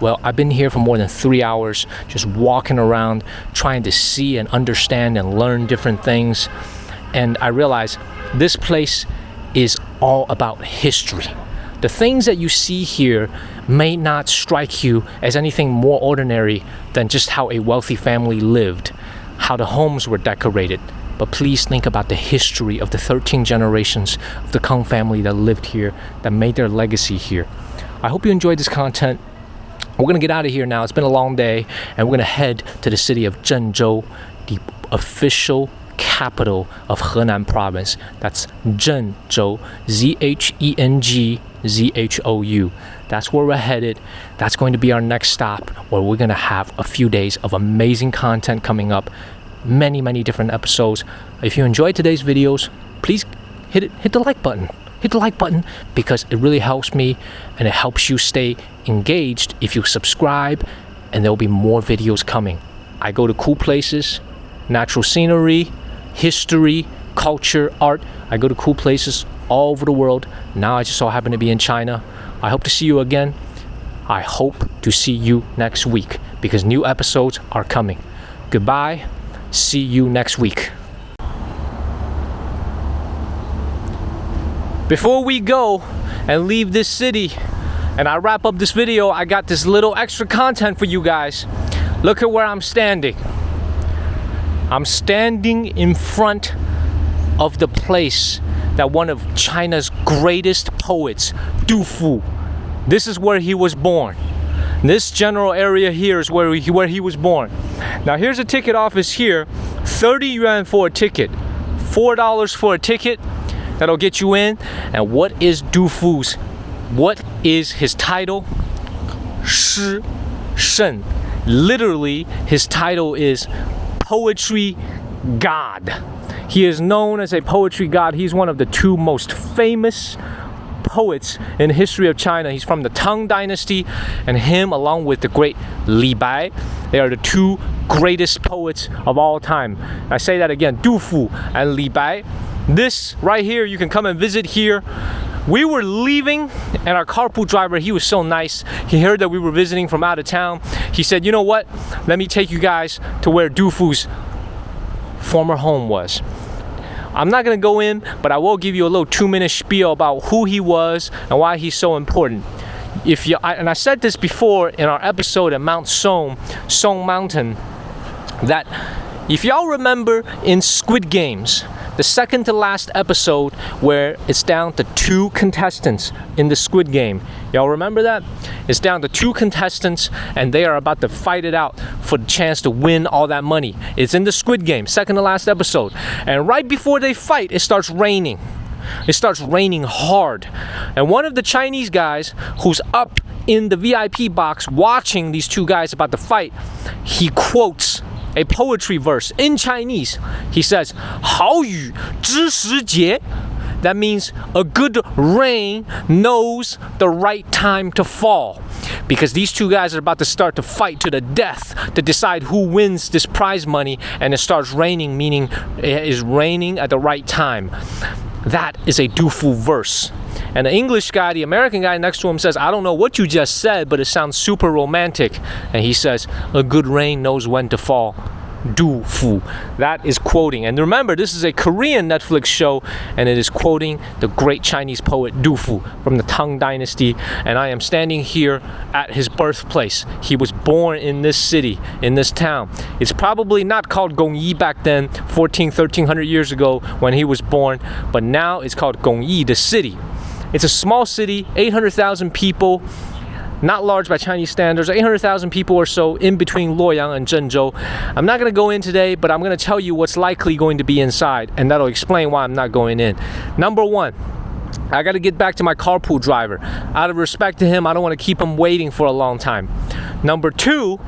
Well, I've been here for more than 3 hours, just walking around, trying to see and understand and learn different things. And I realized this place is all about history. The things that you see here may not strike you as anything more ordinary than just how a wealthy family lived, how the homes were decorated. but please think about the history of the 13 generations of the Kong family that lived here, that made their legacy here. I hope you enjoyed this content. We're going to get out of here now. It's been a long day, and we're going to head to the city of Zhengzhou, the official capital of Henan province. That's Zhengzhou, Zhengzhou. That's where we're headed. That's going to be our next stop, where we're going to have a few days of amazing content coming up. Many different episodes. If you enjoyed today's videos, please hit the like button. Hit the like button because it really helps me and it helps you stay engaged if you subscribe, and there'll be more videos coming. I go to cool places, natural scenery, history, culture, art. I go to cool places all over the world. Now I just so happen to be in China. I hope to see you again. I hope to see you next week because new episodes are coming. Goodbye. See you next week. Before we go and leave this city and I wrap up this video, I got this little extra content for you guys. Look at where I'm standing. I'm standing in front of the place that one of China's greatest poets, Dufu. This is where he was born. This general area here is where he was born. Now here's a ticket office here, 30 yuan for a ticket, $4 for a ticket. That'll get you in. And what is Dufu's? What is his title? Shi Shen. Literally, his title is Poetry God. He is known as a poetry god. He's one of the two most famous poets in the history of China. He's from the Tang Dynasty, and him along with the great Li Bai, they are the two greatest poets of all time. I say that again, Dufu and Li Bai. This right here, you can come and visit here. We were leaving and our carpool driver, he was so nice. He heard that we were visiting from out of town. He said, you know what? Let me take you guys to where Dufu's former home was. I'm not going to go in, but I will give you a little 2-minute spiel about who he was and why he's so important. And I said this before in our episode at Mount Song Mountain, that if y'all remember in Squid Games, the second to last episode where it's down to 2 contestants in the Squid Game. Y'all remember that? It's down to 2 contestants and they are about to fight it out for the chance to win all that money. It's in the Squid Game, second to last episode. And right before they fight, it starts raining. It starts raining hard. And one of the Chinese guys who's up in the VIP box watching these 2 guys about to fight, he quotes a poetry verse in Chinese. He says, 好雨知时节. That means a good rain knows the right time to fall. Because these 2 guys are about to start to fight to the death to decide who wins this prize money, and it starts raining, meaning it is raining at the right time. That is a Dufu verse. And the English guy, the American guy next to him says, I don't know what you just said, but it sounds super romantic. And he says, a good rain knows when to fall. Dufu. That is quoting. And remember, this is a Korean Netflix show, and it is quoting the great Chinese poet Dufu from the Tang Dynasty. And I am standing here at his birthplace. He was born in this city, in this town. It's probably not called Gongyi back then, 1300 years ago when he was born, but now it's called Gongyi, the city. It's a small city, 800,000 people, not large by Chinese standards, 800,000 people or so in between Luoyang and Zhengzhou. I'm not going to go in today, but I'm going to tell you what's likely going to be inside, and that'll explain why I'm not going in. Number 1, I got to get back to my carpool driver. Out of respect to him, I don't want to keep him waiting for a long time. Number 2,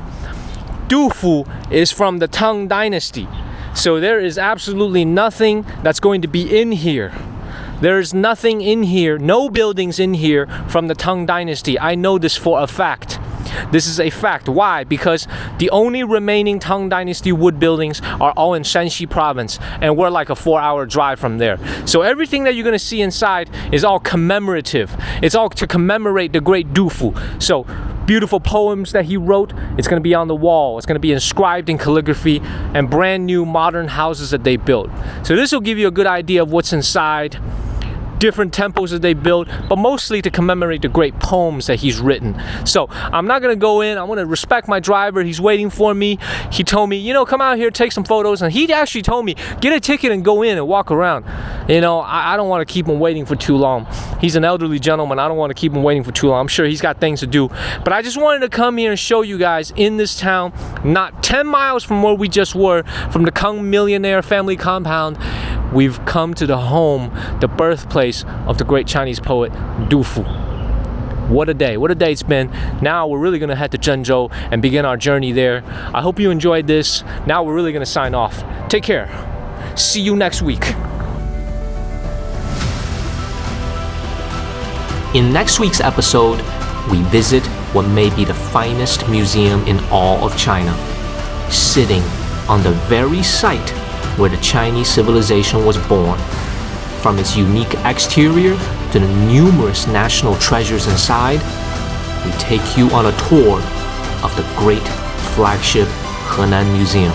Dufu is from the Tang Dynasty, so there is absolutely nothing that's going to be in here. There is nothing in here, no buildings in here from the Tang Dynasty. I know this for a fact. This is a fact. Why? Because the only remaining Tang Dynasty wood buildings are all in Shanxi province, and we're like a 4-hour drive from there. So everything that you're going to see inside is all commemorative. It's all to commemorate the great Dufu. So beautiful poems that he wrote, it's going to be on the wall. It's going to be inscribed in calligraphy, and brand new modern houses that they built. So this will give you a good idea of what's inside. different temples that they built, but mostly to commemorate the great poems that he's written. So I'm not gonna go in. I'm gonna respect my driver. He's waiting for me. He told me, come out here, take some photos, and he actually told me, get a ticket and go in and walk around. I don't want to keep him waiting for too long. He's an elderly gentleman. I don't want to keep him waiting for too long. I'm sure he's got things to do. But I just wanted to come here and show you guys in this town, not 10 miles from where we just were, from the Kung millionaire family compound, we've come to the home, the birthplace of the great Chinese poet Dufu. What a day it's been. Now we're really gonna head to Zhengzhou and begin our journey there. I hope you enjoyed this. Now we're really gonna sign off. Take care. See you next week. In next week's episode, we visit what may be the finest museum in all of China, sitting on the very site where the Chinese civilization was born. From its unique exterior to the numerous national treasures inside, we take you on a tour of the great flagship Henan Museum.